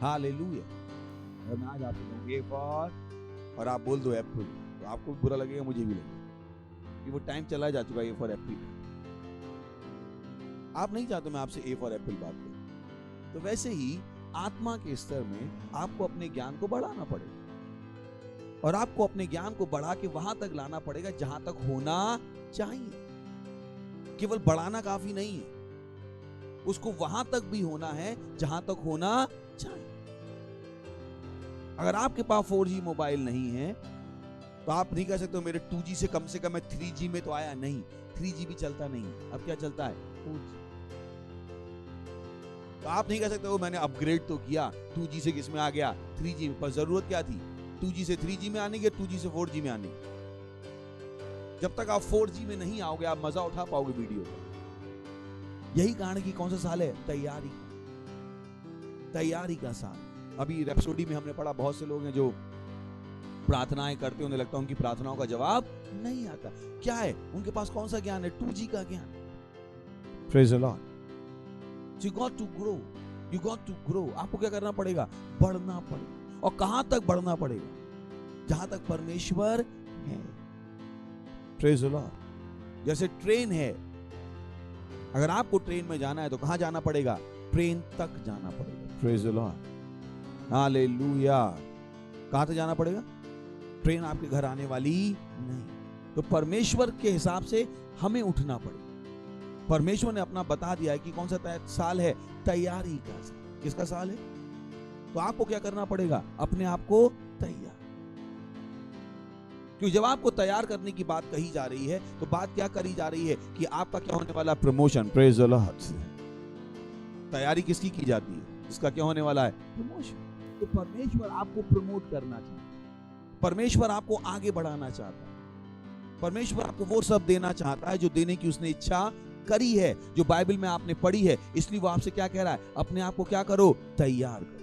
hallelujah. अगर मैं आज आपको कहूं ए फॉर, और आप बोल दो एप्पल, तो आपको भी बुरा लगेगा, मुझे भी लगेगा, कि वो टाइम चला जा चुका है ए फॉर एप्पल। आप नहीं चाहते मैं आपसे ए फॉर एप्पल बात करूं। तो वैसे ही आत्मा के स्तर में आपको अपने ज्ञान को बढ़ाना पड़ेगा, और आपको अपने ज्ञान को बढ़ा के वहां तक लाना पड़ेगा जहां तक होना चाहिए। केवल बढ़ाना काफी नहीं है, उसको वहां तक भी होना है जहां तक होना चाहिए। अगर आपके पास 4G मोबाइल नहीं है तो आप नहीं कह सकते मेरे 2G से कम मैं 3G में तो आया। नहीं, 3G भी चलता नहीं, अब क्या चलता है? 4G। तो आप नहीं कह सकते वो मैंने अपग्रेड तो किया, 2G से किस में आ गया? 3G में। पर जरूरत क्या थी? 2G से 3G में आने की, 2G से 4G में आने की। जब तक आप 4G में नहीं आओगे, आप मजा उठा पाओगे वीडियो का। यही कारण कि कौन सा साल है? तैयारी का साल। अभी रैप्सोडी में हमने पढ़ा, बहुत से लोग हैं जो प्रार्थनाएं करते, उन्हें लगता है उनकी प्रार्थनाओं का जवाब नहीं आता। क्या है उनके पास? कौन सा ज्ञान है? 2G का ज्ञान। Praise the Lord. You got to grow. You got to grow. आपको क्या करना पड़ेगा? बढ़ना पड़ेगा। और कहां तक बढ़ना पड़ेगा? जहां तक परमेश्वर है। Praise the Lord. जैसे ट्रेन है, अगर आपको ट्रेन में जाना है तो कहां जाना पड़ेगा? ट्रेन तक जाना पड़ेगा। Praise the lord, hallelujah. कहां तक जाना पड़ेगा? ट्रेन आपके घर आने वाली नहीं। तो परमेश्वर के हिसाब से हमें उठना पड़ेगा। परमेश्वर ने अपना बता दिया है कि कौन सा साल है? तैयारी का साल। किसका साल है? तो आपको क्या करना पड़ेगा? अपने आप को तैयार। क्योंकि जब आपको तैयार करने की बात कही जा रही है तो बात क्या करी जा रही है कि आपका क्या होने वाला? प्रमोशन। Praise the Lord. तैयारी किसकी की जाती है? इसका क्या होने वाला है? प्रमोशन। तो परमेश्वर आपको प्रमोट करना चाहता है, परमेश्वर आपको आगे बढ़ाना चाहता है, परमेश्वर आपको वो सब देना चाहता है जो देने की उसने इच्छा करी है, जो बाइबल में आपने पढ़ी है। इसलिए वो आपसे क्या कह रहा है? अपने आप को क्या करो? तैयार करो।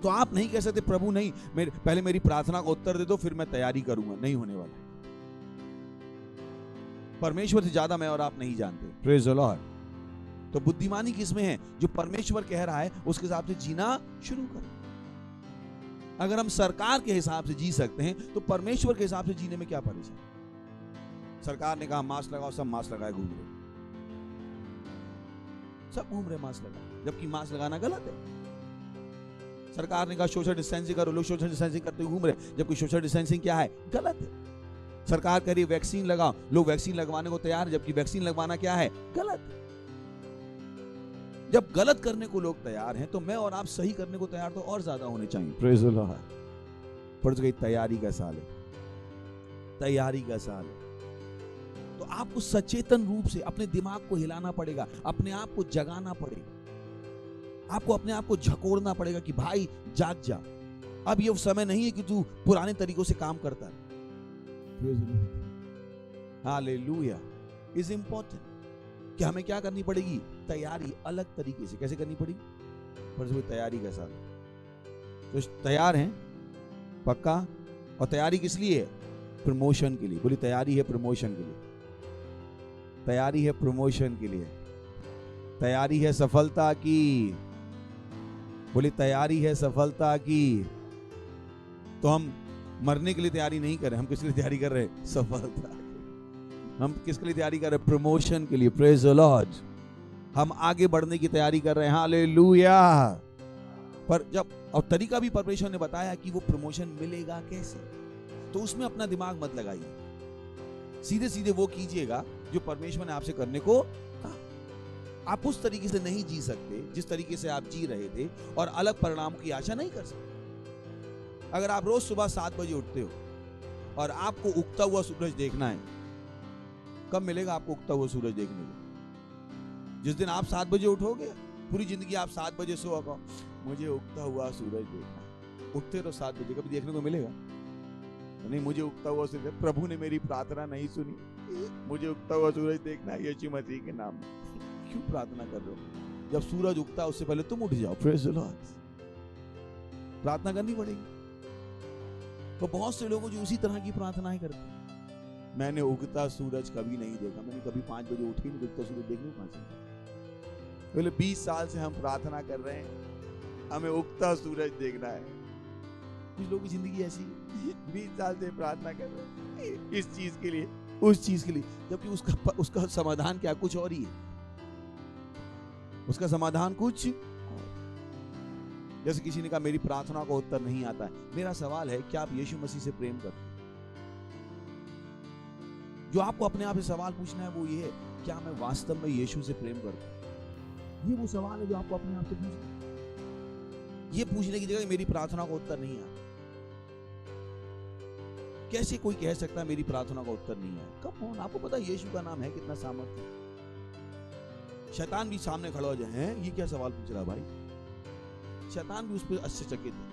तो आप नहीं कह सकते प्रभु नहीं, पहले मेरी प्रार्थना को उत्तर दे दो फिर मैं तैयारी करूंगा। नहीं होने वाला। परमेश्वर से ज्यादा मैं और आप नहीं जानते। Praise the Lord. तो बुद्धिमानी किसमें है? जो परमेश्वर कह रहा है उसके हिसाब से जीना शुरू करो। अगर हम सरकार के हिसाब से जी सकते हैं तो परमेश्वर के हिसाब से जीने में क्या परेशानी? सरकार ने कहा मास्क लगाओ, सब मास्क लगाए घूम रहे, सब घूम रहे मास्क लगा, जबकि मास्क लगाना गलत है। सरकार ने कहा सोशल डिस्टेंसिंग करो, लोग सोशल डिस्टेंसिंग करते हुए घूम रहे, जबकि सोशल डिस्टेंसिंग क्या है? गलत है। सरकार कह रही है वैक्सीन लगाओ, लोग वैक्सीन लगवाने को तैयार है, जबकि वैक्सीन लगवाना क्या है? गलत है। जब गलत करने को लोग तैयार हैं तो मैं और आप सही करने को तैयार तो और ज्यादा होने चाहिए। Praise the Lord. पर तो तैयारी का साल है, तैयारी का साल है। तो आपको सचेतन रूप से अपने दिमाग को हिलाना पड़ेगा, अपने आप को जगाना पड़ेगा, आपको अपने आप को झकोड़ना पड़ेगा कि भाई जाग जा। अब ये समय नहीं है कि तू पुराने तरीकों से काम करता है। हालेलुया। इज इंपॉर्टेंट कि हमें क्या करनी पड़ेगी? तैयारी अलग तरीके से। कैसे करनी पड़ेगी? पर तैयारी का साल। तो तैयार हैं पक्का? और तैयारी किस लिए? प्रमोशन के लिए। बोली तैयारी है प्रमोशन के लिए, तैयारी है प्रमोशन के लिए, तैयारी है सफलता की। बोली तैयारी है सफलता की। तो हम मरने के लिए तैयारी नहीं कर रहे, हम किसके लिए तैयारी कर रहे हैं? सफलता। हम किसके लिए तैयारी कर रहे हैं? प्रमोशन के लिए। Praise the Lord. हम आगे बढ़ने की तैयारी कर रहे हैं। हालेलुया। पर जब और तरीका भी परमेश्वर ने बताया कि वो प्रमोशन मिलेगा कैसे, तो उसमें अपना दिमाग मत लगाइए, सीधे सीधे वो कीजिएगा जो परमेश्वर ने आपसे करने को कहा। आप उस तरीके से नहीं जी सकते जिस तरीके से आप जी रहे थे, और अलग परिणाम की आशा नहीं कर सकते। अगर आप रोज सुबह 7 बजे उठते हो और आपको उगता हुआ सूरज देखना है, कब मिलेगा आपको उगता हुआ सूरज देखने को? जिस दिन आप 7 बजे उठोगे, पूरी जिंदगी आप 7 बजे सोओगे, मुझे उगता हुआ सूरज देखना है। उठते तो 7 बजे, कभी देखने को मिलेगा? नहीं, मुझे उगता हुआ सूरज, प्रभु ने मेरी प्रार्थना नहीं सुनी, मुझे उगता हुआ सूरज देखना है यीशु मसीह के नाम में। क्यों प्रार्थना कर रहे हो? जब सूरज उगता है उससे पहले तुम उठ जाओ। Praise the Lord. प्रार्थना करनी पड़ेगी। तो बहुत से लोग जो उसी तरह की प्रार्थनाएं करते हैं, मैंने उगता सूरज कभी नहीं देखा, मैंने कभी 5 बजे उठी नहीं, उगता सूरज देखने को 5 बजे। बोले 20 साल से हम प्रार्थना कर रहे हैं, हमें उगता सूरज देखना है। कुछ लोगों की जिंदगी ऐसी है, 20 साल से प्रार्थना कर रहे हैं इस चीज के लिए, उस चीज के लिए, जबकि उसका समाधान क्या, कुछ और ही है। उसका समाधान कुछ, जैसे किसी ने कहा मेरी प्रार्थना का उत्तर नहीं आता है। मेरा सवाल है, क्या आप यीशु मसीह से प्रेम करते हैं? जो आपको अपने आप से सवाल पूछना है वो ये है, क्या मैं वास्तव में यीशु से प्रेम करता हूं? ये वो सवाल है जो आपको अपने आप से पूछना है। ये पूछने की जगह मेरी प्रार्थना का उत्तर नहीं आता। कैसे कोई कह सकता है मेरी प्रार्थना का उत्तर नहीं आया? कब कौन? आपको पता है यीशु का नाम है कितना सामर्थ्य? शैतान भी सामने खड़ा हो जाए, हैं ये क्या सवाल पूछ रहा भाई? शैतान भी उस पर आश्चर्यचकित है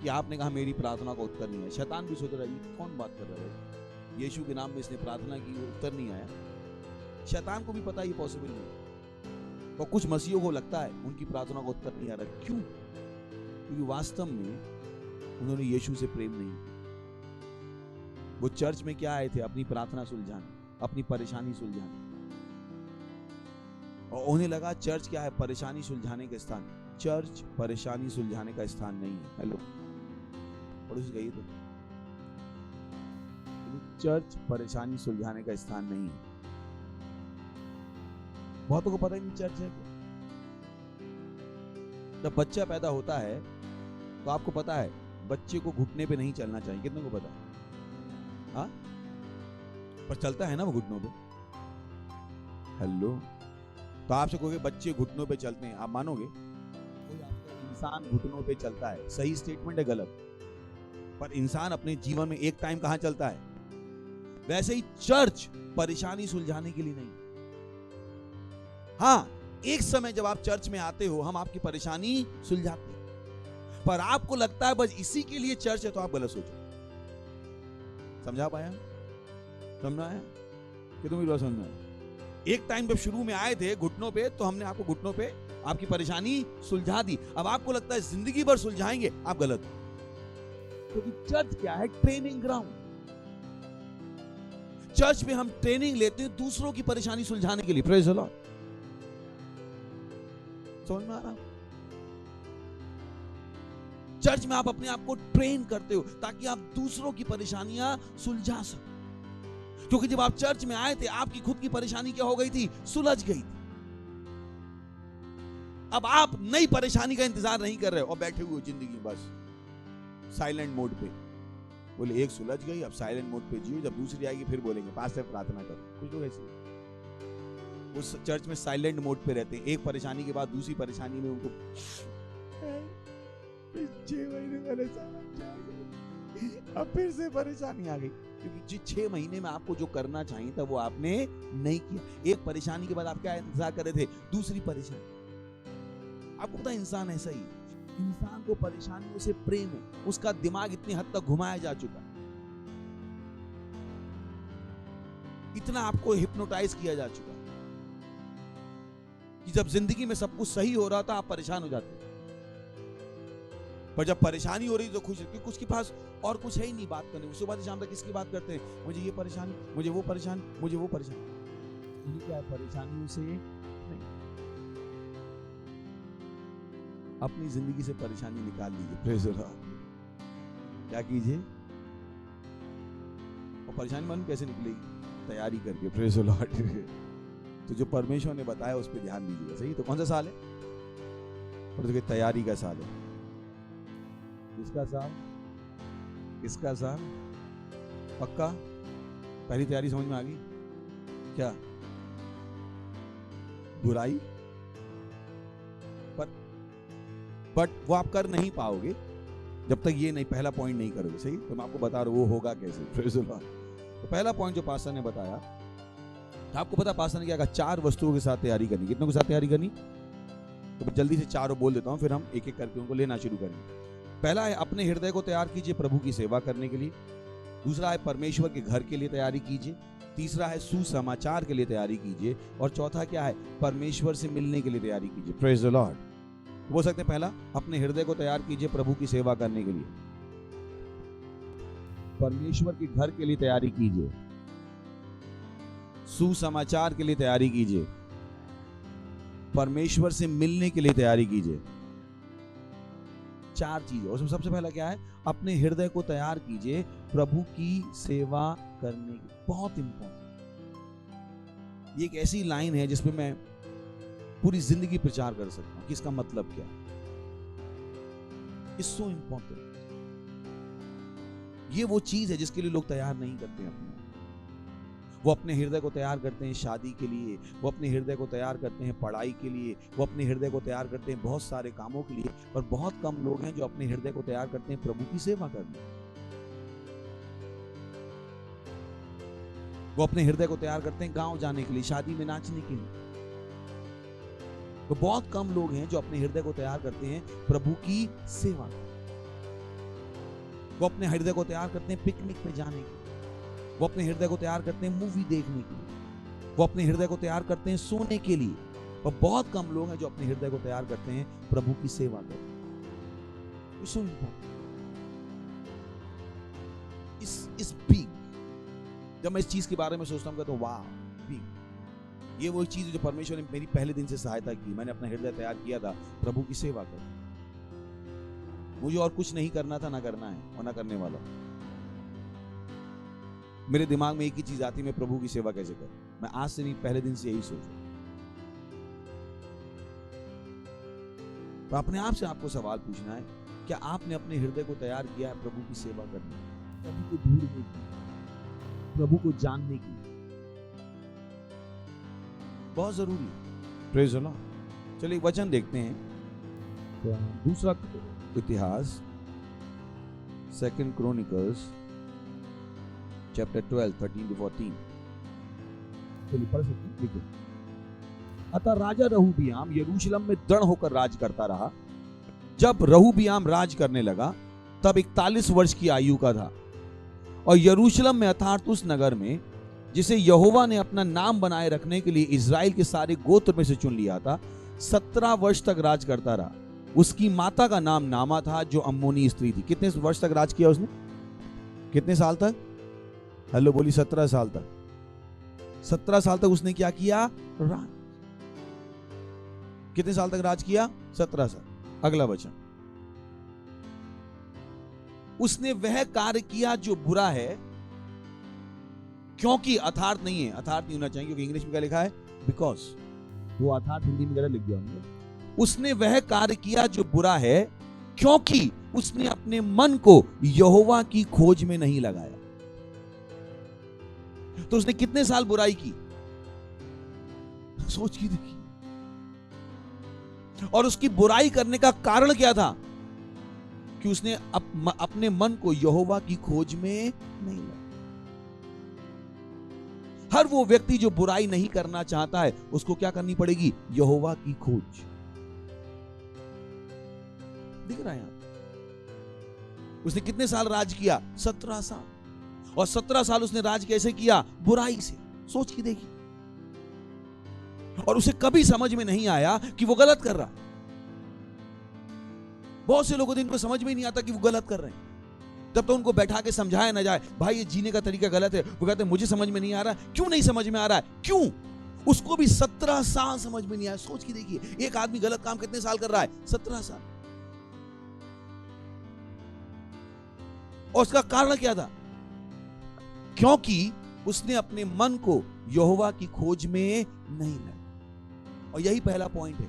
कि आपने कहा मेरी प्रार्थना का उत्तर नहीं है। शैतान भी सोच रहा है ये कौन बात कर रहा है, यीशु के नाम में इसने प्रार्थना की, उत्तर नहीं आया। शैतान को भी पता है ये पॉसिबल नहीं है, और कुछ मसीहों को लगता है उनकी प्रार्थना का उत्तर नहीं आ रहा। क्यों? क्योंकि वास्तव में उन्होंने यीशु से प्रेम नहीं किया। वो चर्च में क्या आए थे? अपनी प्रार्थना सुलझाने, अपनी परेशानी सुलझाने, और उन्हें लगा चर्च क्या है? परेशानी सुलझाने का स्थान। चर्च परेशानी सुलझाने का स्थान नहीं है। हेलो, पड़ोसी कहिए तो, चर्च परेशानी सुलझाने का स्थान नहीं है। बहुतों को पता ही नहीं चर्च है क्या। जब बच्चा पैदा होता है तो आपको पता है बच्चे को घुटने पे नहीं चलना चाहिए। कितने को पता है? हाँ, पर चलता है ना वो घुटनों पे। हेलो, तो आपसे कहोगे बच्चे घुटनों पे चलते हैं, आप मानोगे? कोई आपका इंसान घुटनों पे चलता है, सही स्टेटमेंट है गलत? पर इंसान अपने जीवन में एक टाइम कहां चलता है? वैसे ही चर्च परेशानी सुलझाने के लिए नहीं। हाँ, एक समय जब आप चर्च में आते हो हम आपकी परेशानी सुलझाते हैं, पर आपको लगता है बस इसी के लिए चर्च है, तो आप गलत सोचो। समझा पाया? समझा है कि तुम भी समझना है? एक टाइम जब शुरू में आए थे घुटनों पे, तो हमने आपको घुटनों पे आपकी परेशानी सुलझा दी। अब आपको लगता है जिंदगी भर सुलझाएंगे, आप गलत। क्योंकि चर्च क्या है? Training ground. चर्च में हम ट्रेनिंग लेते हैं दूसरों की परेशानी सुलझाने के लिए। Praise the Lord. समझ में आ रहा? चर्च में आप अपने आप को ट्रेन करते हो ताकि आप दूसरों की परेशानियां सुलझा सको। क्योंकि जब आप चर्च में आए थे आपकी खुद की परेशानी क्या हो गई थी? सुलझ गई थी। अब आप नई परेशानी का इंतजार नहीं कर रहे हो और बैठे हुए हो जिंदगी बस साइलेंट मोड पे। बोले एक सुलझ गई, अब साइलेंट मोड पे जियो, जब दूसरी आएगी फिर बोलेंगे पास्टर प्रार्थना करो। कुछ लोग ऐसे उस चर्च में साइलेंट मोड पे रहते हैं। एक परेशानी के बाद दूसरी परेशानी में उनको 6 महीने परेशान, अब फिर से परेशानी आ गई। क्योंकि जिस 6 महीने में आपको जो करना चाहिए था वो आपने नहीं किया। एक परेशानी के बाद आप क्या इंतजार कर रहे थे? दूसरी परेशानी। आपको पता है इंसान ऐसा ही, इंसान को परेशानियों से प्रेम है। उसका दिमाग इतनी हद तक घुमाया जा चुका, इतना आपको हिप्नोटाइज किया जा चुका कि जब जिंदगी में सब कुछ सही हो रहा था आप परेशान हो जाते, पर जब परेशानी हो रही तो खुश, क्योंकि उसके पास और कुछ है ही नहीं बात करने। सुबह से शाम तक किसकी बात करते हैं? मुझे ये परेशानी, मुझे वो परेशानी, मुझे वो परेशानी। ये क्या है? परेशानियों से नहीं। अपनी जिंदगी से परेशानी निकाल लीजिए। Praise the Lord. क्या कीजिए? और परेशानी मालूम कैसे निकलेगी? तैयारी करके। Praise the Lord. तो जो परमेश्वर ने बताया उस पर ध्यान दीजिएगा। सही? तो कौन सा साल है? और देखिए तैयारी का साल है। किसका साल? किसका साल? पक्का? पहली तैयारी समझ में आ गई क्या? बुराई बट वो आप कर नहीं पाओगे जब तक ये नहीं, पहला पॉइंट नहीं करोगे। सही, तो मैं आपको बता रहा हूँ वो होगा कैसे। Praise the Lord. तो पहला पॉइंट जो पास्टर ने बताया, आपको पता पास्टर ने क्या कहा? 4 वस्तुओं के साथ तैयारी करनी। कितनों के साथ तैयारी करनी? तो जल्दी से 4 बोल देता हूँ, फिर हम एक एक करके उनको लेना शुरू करेंगे। पहला है अपने हृदय को तैयार कीजिए प्रभु की सेवा करने के लिए। दूसरा है परमेश्वर के घर के लिए तैयारी कीजिए। तीसरा है सुसमाचार के लिए तैयारी कीजिए। और चौथा क्या है? परमेश्वर से मिलने के लिए तैयारी कीजिए। Praise the Lord. बोल सकते हैं पहला, अपने हृदय को तैयार कीजिए प्रभु की सेवा करने के लिए। परमेश्वर के घर के लिए तैयारी कीजिए। सुसमाचार के लिए तैयारी कीजिए। परमेश्वर से मिलने के लिए तैयारी कीजिए। 4 चीजें। और सबसे पहला क्या है? अपने हृदय को तैयार कीजिए प्रभु की सेवा करने की। बहुत इंपॉर्टेंट। ये एक ऐसी लाइन है जिसपे मैं पूरी जिंदगी प्रचार कर सकता हूं कि इसका मतलब क्या है। It's so important. ये वो चीज है जिसके लिए लोग तैयार नहीं करते हैं अपने। वो अपने हृदय को तैयार करते हैं शादी के लिए, वो अपने हृदय को तैयार करते हैं पढ़ाई के लिए, वो अपने हृदय को तैयार करते हैं बहुत सारे कामों के लिए। पर बहुत कम लोग हैं जो अपने हृदय को तैयार करते हैं प्रभु की सेवा करने। वो अपने हृदय को तैयार करते हैं गांव जाने के लिए, शादी में नाचने के लिए। तो बहुत कम लोग हैं जो अपने हृदय को तैयार करते हैं प्रभु की सेवा। वो अपने हृदय को तैयार करते हैं पिकनिक में जाने के लिए। वो अपने हृदय को तैयार करते हैं मूवी देखने के लिए। वो अपने हृदय को तैयार करते हैं सोने के लिए। और बहुत कम लोग हैं जो अपने हृदय को तैयार करते हैं प्रभु की सेवा करने। इस बिग, जब मैं इस चीज के बारे में सोचता हूँ तो वाह, बिग। ये वो चीज जो परमेश्वर ने मेरी पहले दिन से सहायता की। मैंने अपना हृदय तैयार किया था प्रभु की सेवा करने। मुझे और कुछ नहीं करना था, ना करना है और ना करने वाला। मेरे दिमाग में एक ही चीज आती, मैं प्रभु की सेवा कैसे करूं। मैं आज से नहीं, पहले दिन से यही सोचूं। तो अपने आप से आपको सवाल पूछना है, क्या आपने अपने हृदय को तैयार किया है प्रभु की सेवा करने, प्रभु को ढूंढने की, प्रभु को जानने की? बहुत जरूरी। Praise the Lord. चलिए वचन देखते हैं। दूसरा इतिहास, 2 Chronicles चैप्टर 12 13-14। चलिए पढ़ सकते हैं, लिखो। अतः राजा रहूबियाम यरूशलेम में दृढ़ होकर राज करता रहा। जब रहूबियाम राज करने लगा तब 41 वर्ष की आयु का था। और यरूशलेम में अर्थात उस नगर में जिसे यहोवा ने अपना नाम बनाए रखने के लिए इजराइल के सारे गोत्र में से चुन लिया था, 17 वर्ष तक राज करता रहा। उसकी माता का नाम नामा था जो अम्मोनी स्त्री थी। कितने वर्ष तक राज किया उसने? कितने साल तक? हेलो बोली, 17 साल तक। 17 साल तक उसने क्या किया? राज। कितने साल तक राज किया? 17 साल। अगला वचन, उसने वह कार्य किया जो बुरा है, क्योंकि अर्थात नहीं है, अर्थात नहीं होना चाहिए क्योंकि इंग्लिश में क्या लिखा है? बिकॉज। वो अर्थात हिंदी में गलत लिख दिया उन्होंने। उसने वह कार्य किया जो बुरा है, क्योंकि उसने अपने मन को यहोवा की खोज में नहीं लगाया। तो उसने कितने साल बुराई की? सोच की देखी। और उसकी बुराई करने का कारण क्या था? कि उसने अपने मन को यहोवा की खोज में नहीं लगाया। हर वो व्यक्ति जो बुराई नहीं करना चाहता है उसको क्या करनी पड़ेगी? यहोवा की खोज। दिख रहा है यहां? उसने कितने साल राज किया? 17 साल। और 17 साल उसने राज कैसे किया? बुराई से। सोच के देखिए। और उसे कभी समझ में नहीं आया कि वो गलत कर रहा है। बहुत से लोगों को इनको समझ में नहीं आता कि वो गलत कर रहे हैं। तब तो उनको बैठा के समझाया ना जाए, भाई ये जीने का तरीका गलत है। वो कहते हैं मुझे समझ में नहीं आ रहा। क्यों नहीं समझ में आ रहा है? क्यों? उसको भी 17 साल समझ में नहीं आया। सोच के देखिए, एक आदमी गलत काम कितने साल कर रहा है? 17 साल। और उसका कारण क्या था? क्योंकि उसने अपने मन को यहोवा की खोज में नहीं लगाया। और यही पहला पॉइंट है।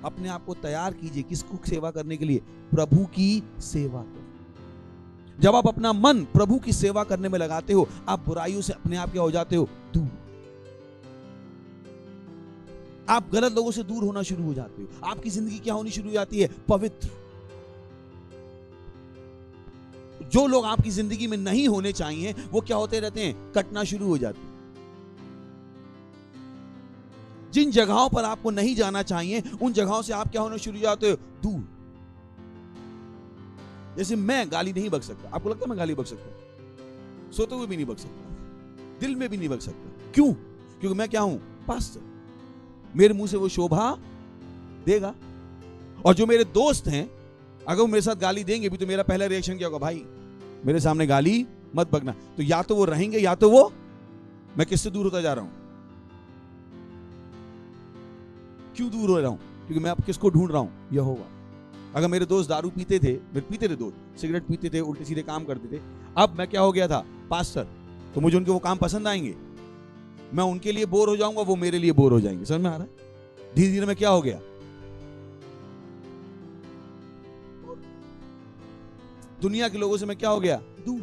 अपने आप को तैयार कीजिए किसको सेवा करने के लिए? प्रभु की सेवा करने। जब आप अपना मन प्रभु की सेवा करने में लगाते हो, आप बुराइयों से अपने आप क्या हो जाते हो? दूर। आप गलत लोगों से दूर होना शुरू हो जाते हो। आपकी जिंदगी क्या होनी शुरू हो जाती है? पवित्र। जो लोग आपकी जिंदगी में नहीं होने चाहिए वो क्या होते रहते हैं? कटना शुरू हो जाते हैं। जिन जगहों पर आपको नहीं जाना चाहिए उन जगहों से आप क्या होना शुरू हो जाते हो? दूर। जैसे मैं गाली नहीं बक सकता, आपको लगता है मैं गाली बक सकता? सोते हुए भी नहीं बक सकता, दिल में भी नहीं बक सकता। क्यों? क्योंकि मैं क्या हूं? पास्टर। मेरे मुंह से वो शोभा देगा। और जो मेरे दोस्त हैं अगर वो मेरे साथ गाली देंगे भी तो मेरा पहला रिएक्शन क्या होगा? भाई मेरे सामने गाली मत बकना। तो या तो वो रहेंगे या तो वो, मैं किससे दूर होता जा रहा हूं? क्यों दूर हो रहा हूं? क्योंकि मैं अब किसको ढूंढ रहा हूं? यहोवा। अगर मेरे दोस्त दारू पीते थे दोस्त, सिगरेट पीते थे, उल्टे सीधे काम करते थे, अब मैं क्या हो गया था? पास्टर। तो मुझे उनके वो काम पसंद आएंगे, मैं उनके लिए बोर हो जाऊंगा, वो मेरे लिए बोर हो जाएंगे। समझ में आ रहा है? धीरे धीरे मैं क्या हो गया? दुनिया के लोगों से मैं क्या हो गया? दूर।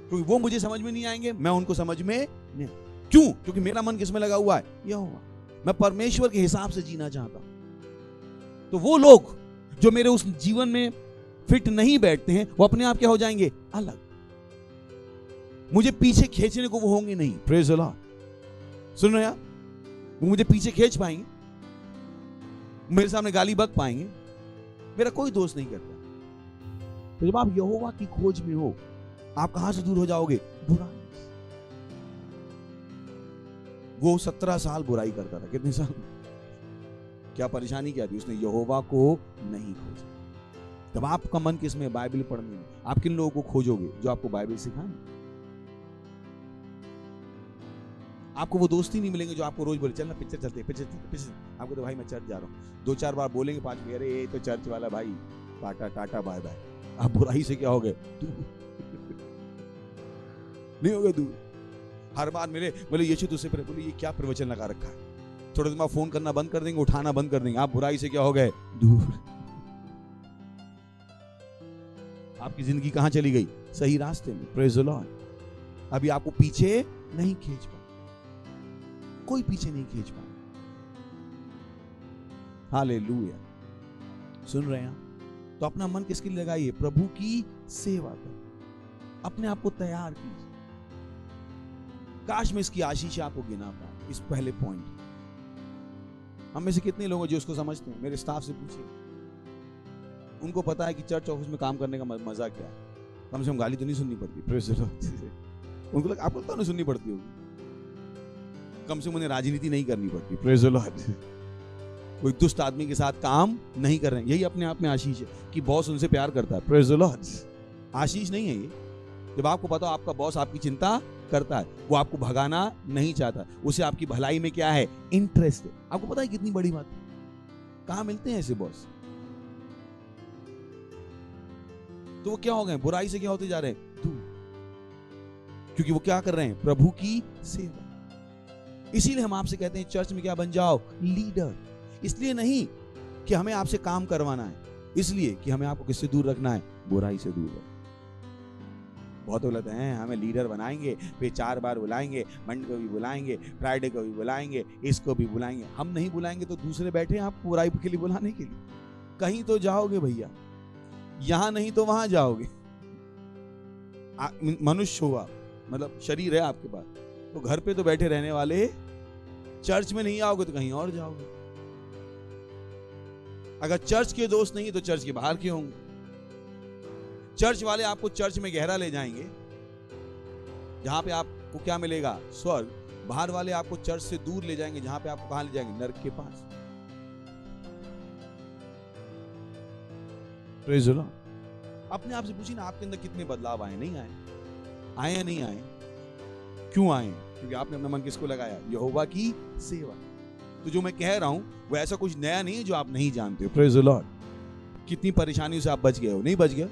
क्योंकि वो मुझे समझ में नहीं आएंगे, मैं उनको समझ में नहीं। क्यों? क्योंकि मेरा मन किसमें लगा हुआ है? यहोवा। मैं परमेश्वर के हिसाब से जीना चाहता हूं। तो वो लोग जो मेरे उस जीवन में फिट नहीं बैठते हैं वो अपने आप क्या हो जाएंगे? अलग। मुझे पीछे खींचने को वो होंगे नहीं। Praise the Lord. सुन रहे हैं आप? वो मुझे पीछे खींच पाएंगे, मेरे सामने गाली बक पाएंगे, मेरा कोई दोस्त नहीं करता। तो जब आप यहोवा की खोज में हो, आप कहां से दूर हो जाओगे? बुराई। वो 17 साल बुराई करता था। कितने साल? क्या परेशानी क्या थी? उसने यहोवा को नहीं खोजा। तब आपका मन किसमें? बाइबल पढ़ने में। आप किन लोगों को खोजोगे? जो आपको बाइबल सिखाएं। आपको वो दोस्ती नहीं मिलेंगे जो आपको रोज बोले चलना पिक्चर चलते हैं, पिक्चर। आपको तो भाई मैं चर्च जा रहा हूं, 2-4 बार बोलेंगे, 5 बार, अरे ये तो चर्च वाला भाई, टाटा टाटा बाय बाय। आप बुराई से क्या हो गए? नहीं हो गए दूर। हर बार मिले बोले यीशु तुझसे प्रेम, बोले ये क्या प्रवचन लगा रखा है? थोड़े दिन बाद फोन करना बंद कर देंगे, उठाना बंद कर देंगे। आप बुराई से क्या हो गए? दूर। आपकी जिंदगी कहां चली गई? सही रास्ते में। Praise the Lord. अभी आपको पीछे नहीं खींच पा, कोई पीछे नहीं खींच पा। हालेलुया। सुन रहे हैं? तो अपना मन किसके लिए लगाइए? प्रभु की सेवा कर। अपने आप को तैयार कीजिए। काश मैं इसकी आशीष आपको गिना पाऊं। इस पहले पॉइंट, हम में से कितने लोग हैं जो इसको समझते हैं? मेरे स्टाफ से पूछिए, उनको पता है कि चर्च ऑफिस में काम करने का मजा क्या है। कम से कम गाली तो नहीं सुननी पड़ती। Praise the Lord. उनको आपको लगता है सुननी पड़ती होगी। कम से कम उन्हें राजनीति नहीं करनी पड़ती। Praise the Lord. कोई दुष्ट आदमी के साथ काम नहीं कर रहे हैं। यही अपने आप में आशीष है कि बॉस उनसे प्यार करता है। Praise the Lord. आशीष नहीं है ये। जब आपको पता हो आपका बॉस आपकी चिंता करता है, वो आपको भगाना नहीं चाहता, उसे आपकी भलाई में क्या है? इंटरेस्ट है। आपको पता है कितनी बड़ी बात है? कहां मिलते हैं ऐसे बॉस? तो वो क्या हो गए? बुराई से क्या होते जा रहे हैं? दूर। क्योंकि वो क्या कर रहे हैं? प्रभु की सेवा। इसीलिए हम आपसे कहते हैं चर्च में क्या बन जाओ? लीडर। इसलिए नहीं कि हमें आपसे काम करवाना है, इसलिए कि हमें आपको किससे दूर रखना है? बुराई से दूर रखना। बहुत लोग हैं हमें लीडर बनाएंगे, फिर 4 बार बुलाएंगे, मंडे को भी बुलाएंगे, फ्राइडे को भी बुलाएंगे, इसको भी बुलाएंगे। हम नहीं बुलाएंगे तो दूसरे बैठे हैं आपको बुराई के लिए बुलाने के लिए। कहीं तो जाओगे भैया, यहां नहीं तो वहां जाओगे। मनुष्य हो आप, मतलब शरीर है आपके पास, तो घर पे तो बैठे रहने वाले, चर्च में नहीं आओगे तो कहीं और जाओगे। अगर चर्च के दोस्त नहीं तो चर्च के बाहर के होंगे। चर्च वाले आपको चर्च में गहरा ले जाएंगे, जहां पे आपको क्या मिलेगा? स्वर्ग। बाहर वाले आपको चर्च से दूर ले जाएंगे, जहां पे आपको कहां ले जाएंगे? नरक के पास। Praise the Lord. अपने आप से पूछिए ना, आपके अंदर कितने बदलाव आए? नहीं आए? आए या नहीं आए? क्यों आए? क्योंकि आपने अपना मन किसको लगाया? यहोवा की सेवा। तो जो मैं कह रहा हूं वो ऐसा कुछ नया नहीं है जो आप नहीं जानते हो। Praise the Lord. कितनी परेशानियों से आप बच गए हो? नहीं बच गए?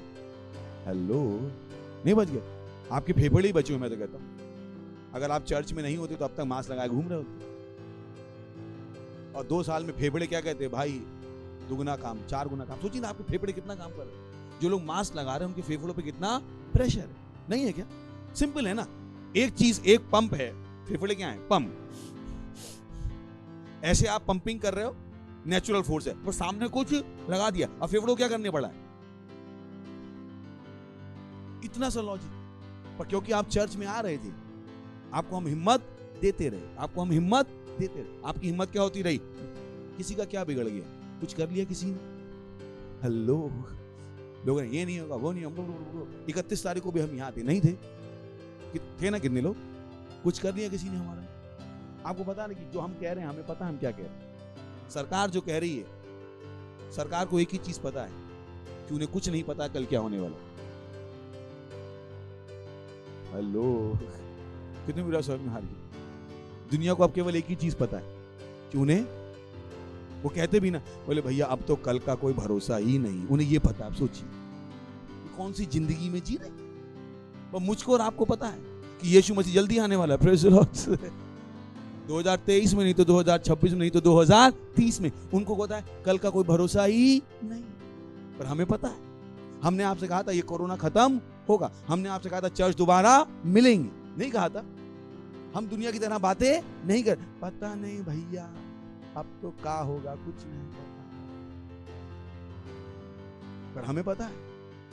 हेलो, नहीं बच गए? आपके फेफड़े ही बचे हुए। मैं तो कहता हूं अगर आप चर्च में नहीं होते तो अब तक मास्क लगाए घूम रहे होते। और 2 साल में फेफड़े क्या कहते हैं भाई? दुगना काम, 4 गुना काम। सोचिए ना आपके फेफड़े कितना काम कर रहे हैं। जो लोग मास्क लगा रहे हैं उनके फेफड़ों पे कितना प्रेशर है। नहीं है क्या? सिंपल है ना। एक चीज, एक पंप है, फेफड़े क्या है? पंप। ऐसे आप पंपिंग कर रहे हो, नेचुरल फोर्स है, पर सामने कुछ लगा दिया, अब फेफड़ों क्या करने पड़ा है? इतना सा लॉजिक। पर क्योंकि आप चर्च में आ रहे थे, आपको हम हिम्मत देते रहे, आपको हम हिम्मत देते रहे। आपकी हिम्मत क्या होती रही? किसी का क्या बिगड़ गया? कुछ कर लिया किसी ने? हेलो, लोग ये नहीं होगा, वो नहीं होगा। 31 तारीख को भी हम यहाँ थे, नहीं थे? थे ना कितने लोग? कुछ कर लिया किसी ने हमारा? आपको पता नहीं कि जो हम कह रहे हैं, हमें पता है हम क्या कह रहे हैं। सरकार जो कह रही है, सरकार को एक ही चीज पता है कि उन्हें कुछ नहीं पता कल क्या होने वाला। हेलो, कितने बुरा समझ में हार गए। दुनिया को अब केवल एक ही चीज पता है कि उन्हें, वो कहते भी ना, बोले भैया अब तो कल का कोई भरोसा ही नहीं, उन्हें ये पता। आप सोचिए कौन सी जिंदगी में जी रहे। पर मुझको और आपको पता है कि यीशु मसीह जल्दी आने वाला है। Praise the Lord. 2023 में नहीं तो 2026 में नहीं तो 2030 में। उनको पता है कल का कोई भरोसा ही नहीं, पर हमें पता है। हमने आपसे कहा था ये कोरोना खत्म होगा, हमने आपसे कहा था चर्च दोबारा मिलेंगे, नहीं कहा था? हम दुनिया की तरह बातें नहीं कर, पता नहीं भैया अब तो क्या होगा, कुछ नहीं पता, पर हमें पता है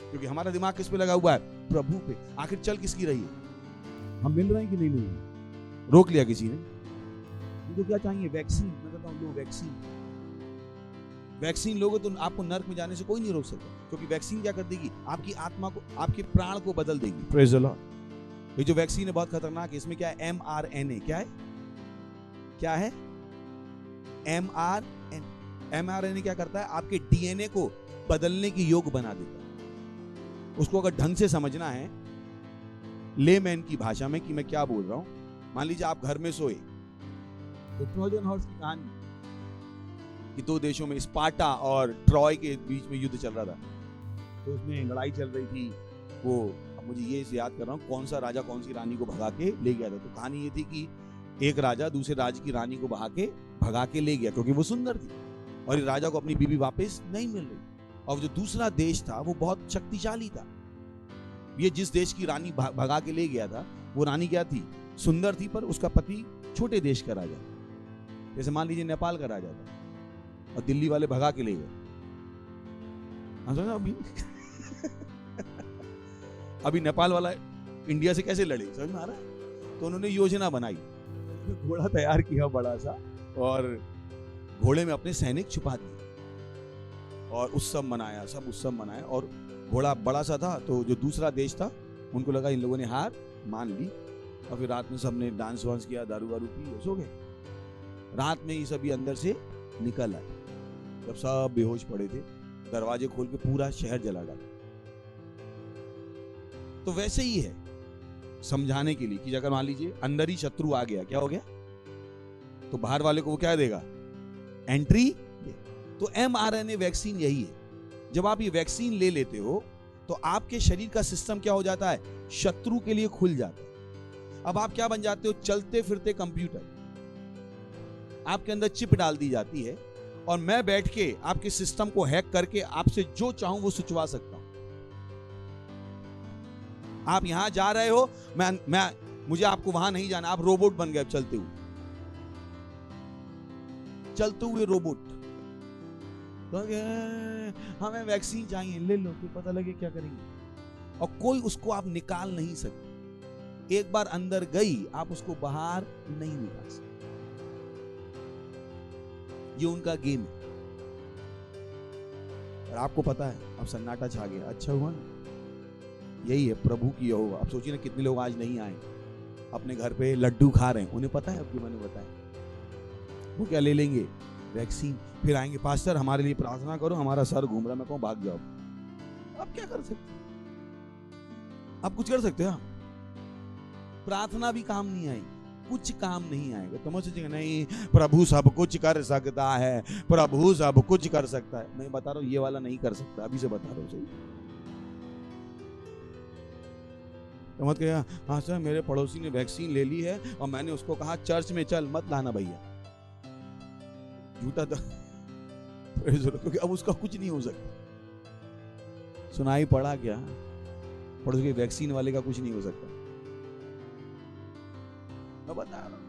क्योंकि हमारा दिमाग किस पे लगा हुआ है? प्रभु पे। आखिर चल किसकी रही है? हम मिल रहे हैं कि नहीं मिल रहे? रोक लिया किसी ने। तो क्या चाहिए? वैक्सीन। मैं कहता हूं लो वैक्सीन। वैक्सीन लोगे तो आपको नर्क में जाने से कोई नहीं रोक सकता, क्योंकि वैक्सीन क्या कर देगी? आपकी आत्मा को, आपके प्राण को बदल देगी। Praise the Lord. ये जो वैक्सीन है बहुत खतरनाक है। इसमें क्या है? mRNA। क्या है? क्या है? mRNA क्या करता है? आपके डीएनए को बदलने की योग बना देता है। उसको अगर ढंग से समझना है लेमैन की भाषा में कि मैं क्या बोल रहा हूं, मान लीजिए आप घर में सोए, तो ट्रोजन हॉर्स की कहानी कि दो देशों में, स्पार्टा और ट्रॉय के बीच में युद्ध चल रहा था। तो उसमें लड़ाई चल रही थी। वो, अब मुझे ये याद कर रहा हूँ कौन सा राजा कौन सी रानी को भगा के ले गया था। तो कहानी ये थी कि एक राजा दूसरे राज्य की रानी को भगा के ले गया क्योंकि वो सुंदर थी, और इस राजा को अपनी बीवी वापस नहीं मिल रही। और जो दूसरा देश था वो बहुत शक्तिशाली था। ये जिस देश की रानी भगा के ले गया था, वो रानी क्या थी? सुंदर थी, पर उसका पति छोटे देश का राजा, जैसे मान लीजिए नेपाल का राजा था, और दिल्ली वाले भगा के ले गए। अभी अभी नेपाल वाला इंडिया से कैसे लड़े, समझ में आ रहा है? तो उन्होंने योजना बनाई, घोड़ा तैयार किया बड़ा सा, और घोड़े में अपने सैनिक छुपा दिए, और उत्सव मनाया, सब उत्सव मनाया। और घोड़ा बड़ा सा था, तो जो दूसरा देश था उनको लगा इन लोगों ने हार मान ली, और फिर रात में सबने डांस वांस किया, दारू वारू पी, सो गए। रात में ही सभी अंदर से निकल आए। जब सब बेहोश पड़े थे, दरवाजे खोल के पूरा शहर जला डाला। तो वैसे ही है समझाने के लिए कि अगर मान लीजिए अंदर ही शत्रु आ गया, क्या हो गया? तो बाहर वाले को वो क्या देगा? एंट्री दे। तो mRNA वैक्सीन यही है। जब आप ये वैक्सीन ले लेते हो तो आपके शरीर का सिस्टम क्या हो जाता है? शत्रु के लिए खुल जाता है। अब आप क्या बन जाते हो? चलते फिरते कंप्यूटर। आपके अंदर चिप डाल दी जाती है, और मैं बैठ के आपके सिस्टम को हैक करके आपसे जो चाहूं वो सुचवा सकता हूं। आप यहां जा रहे हो, मुझे आपको वहां नहीं जाना, आप रोबोट बन गए चलते हुए रोबोट। तो हमें वैक्सीन चाहिए, ले लो, फिर पता लगे क्या करेंगे। और कोई उसको आप निकाल नहीं सकते। एक बार अंदर गई, आप उसको बाहर नहीं निकाल सकते। ये उनका गेम है, और आपको पता है अब सन्नाटा छा गया। अच्छा हुआ ना, यही है प्रभु की यहोवा। अब सोचिए ना कितने लोग आज नहीं आए, अपने घर पे लड्डू खा रहे हैं। उन्हें पता है अब जो मैंने बताया, वो क्या ले लेंगे? वैक्सीन। फिर आएंगे, पास्टर हमारे लिए प्रार्थना करो, हमारा सर घूम रहा। मैं कहूं भाग जाओ। अब क्या कर सकते? आप कुछ कर सकते हो? प्रार्थना भी काम नहीं आई, कुछ काम नहीं आएगा। तो मैं सोचेंगे नहीं, प्रभु सब कुछ कर सकता है, प्रभु सब कुछ कर सकता है। मैं बता रहा हूं ये वाला नहीं कर सकता, अभी से बता रहा हूं। सही तो मत कहिए हाँ सर मेरे पड़ोसी ने वैक्सीन ले ली है और मैंने उसको कहा चर्च में चल, मत लाना भैया, झूठा था। क्योंकि अब उसका कुछ नहीं हो सकता। सुनाई पड़ा क्या? पड़ोसी के वैक्सीन वाले का कुछ नहीं हो सकता। मैं बता रहा हूं।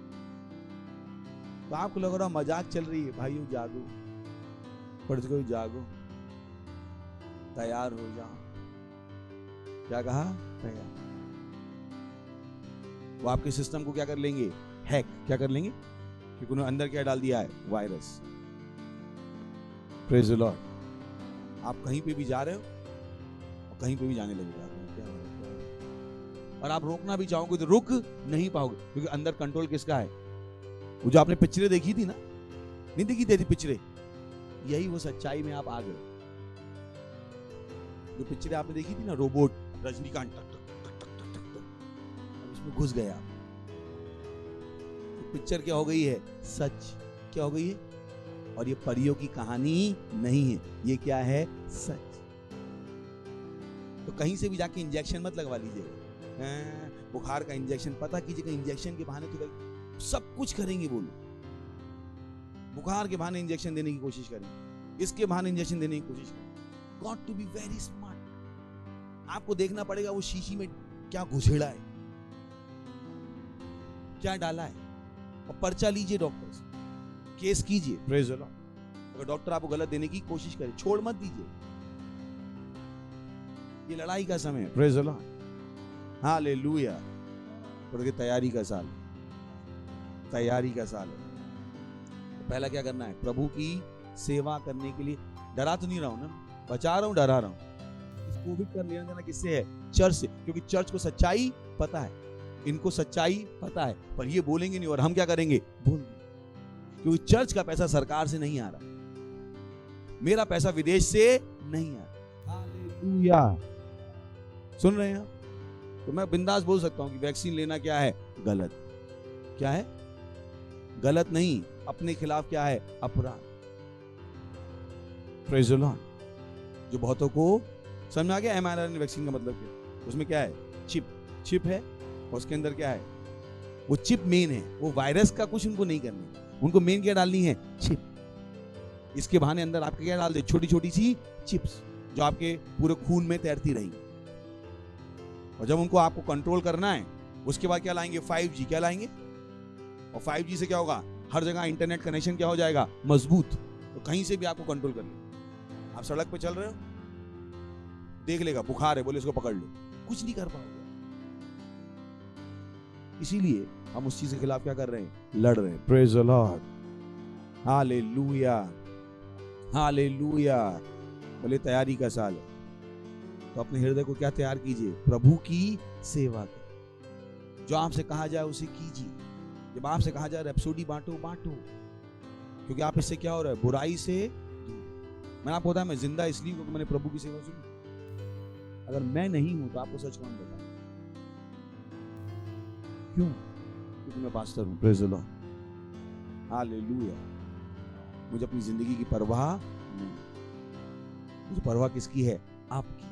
तो आपको लग रहा मजाक चल रही है। भाइयों जागो, पढ़ को जागो, तैयार हो जाओ। क्या कहा? तैयार। वो आपके सिस्टम को क्या कर लेंगे? हैक। क्या कर लेंगे? क्योंकि उन्होंने अंदर क्या डाल दिया है? वायरस। Praise the Lord. आप कहीं पे भी जा रहे हो और कहीं पे भी जाने लगे, और आप रोकना भी चाहोगे तो रुक नहीं पाओगे, क्योंकि अंदर कंट्रोल किसका है? वो जो आपने पिक्चरें देखी थी ना, नहीं देखी थी पिक्चरें, यही वो सच्चाई में आप आ गए। जो पिक्चरें आपने देखी थी ना, रोबोट, रजनीकांत, टक टक टक टक टक टक, अब इसमें घुस गए आप। तो पिक्चर क्या हो गई है? सच। क्या हो गई है? और ये परियों की कहानी नहीं है, ये क्या है? सच। तो कहीं से भी जाके इंजेक्शन मत लगवा लीजिएगा। बुखार का इंजेक्शन, पता कीजिएगा इंजेक्शन के बहाने तो सब कुछ करेंगे। बोलो, बुखार के बहाने इंजेक्शन देने की कोशिश करेंगे, इसके बहाने इंजेक्शन देने की कोशिश करेंगे। Got to be very smart. आपको देखना पड़ेगा वो शीशी में क्या घुसेड़ा है, क्या डाला है, और पर्चा लीजिए डॉक्टर से, केस कीजिए। Praise the Lord. अगर डॉक्टर आपको गलत देने की कोशिश करे, छोड़ मत दीजिए। ये लड़ाई का समय है। Praise the lord. हालेलुया। पढ़ के तैयारी का साल, तैयारी का साल है। तो पहला क्या करना है? प्रभु की सेवा करने के लिए। डरा तो नहीं रहा हूं ना, बचा रहा हूं, डरा रहा हूं। इस कोविड का लेना देना किससे है? चर्च से। क्योंकि चर्च को सच्चाई पता है, इनको सच्चाई पता है, पर ये बोलेंगे नहीं, और हम क्या करेंगे? बोल देंगे। क्योंकि चर्च का पैसा सरकार से नहीं आ रहा, मेरा पैसा विदेश से नहीं आ रहा। हालेलुया। सुन रहे हैं आप? तो मैं बिंदास बोल सकता हूं कि वैक्सीन लेना क्या है? गलत। क्या है? गलत नहीं, अपने खिलाफ क्या है? अपराध। Praise the Lord. जो बहुतों को समझ में आ गया mRNA वैक्सीन का मतलब क्या? उसमें क्या है? चिप है, और उसके अंदर क्या है? वो चिप मेन है। वो वायरस का कुछ उनको नहीं करनी, उनको मेन क्या डालनी है? चिप। इसके बहाने अंदर आपके क्या डाल दे? छोटी छोटी सी चिप्स, जो आपके पूरे खून में तैरती रहेंगी। और जब उनको आपको कंट्रोल करना है, उसके बाद क्या लाएंगे? 5G। क्या लाएंगे? और 5G से क्या होगा? हर जगह इंटरनेट कनेक्शन क्या हो जाएगा? मजबूत। तो कहीं से भी आपको कंट्रोल कर ले। आप सड़क पे चल रहे हो, देख लेगा बुखार है, बोले इसको पकड़ लो, कुछ नहीं कर पाओगे। इसीलिए हम उस चीज के खिलाफ क्या कर रहे हैं? लड़ रहे हैं। Praise the lord. Hallelujah, hallelujah. बोले तैयारी का साल है, तो अपने हृदय को क्या तैयार कीजिए? प्रभु की सेवा करें। जो आपसे कहा जाए उसे कीजिए। जब आपसे कहा जाए रैप्सोडी बांटो, बांटो, क्योंकि आप इससे क्या हो रहा है? बुराई से दूर। मैंने आपको बताया मैं जिंदा इसलिए क्योंकि मैंने प्रभु की सेवा सुनी। अगर मैं नहीं हूं तो आपको सच कौन बताए? क्यों? क्योंकि मैं पास्टर हूं। Praise the lord. हालेलुया। मुझे अपनी जिंदगी की परवाह नहीं। मुझे परवाह किसकी है? आपकी।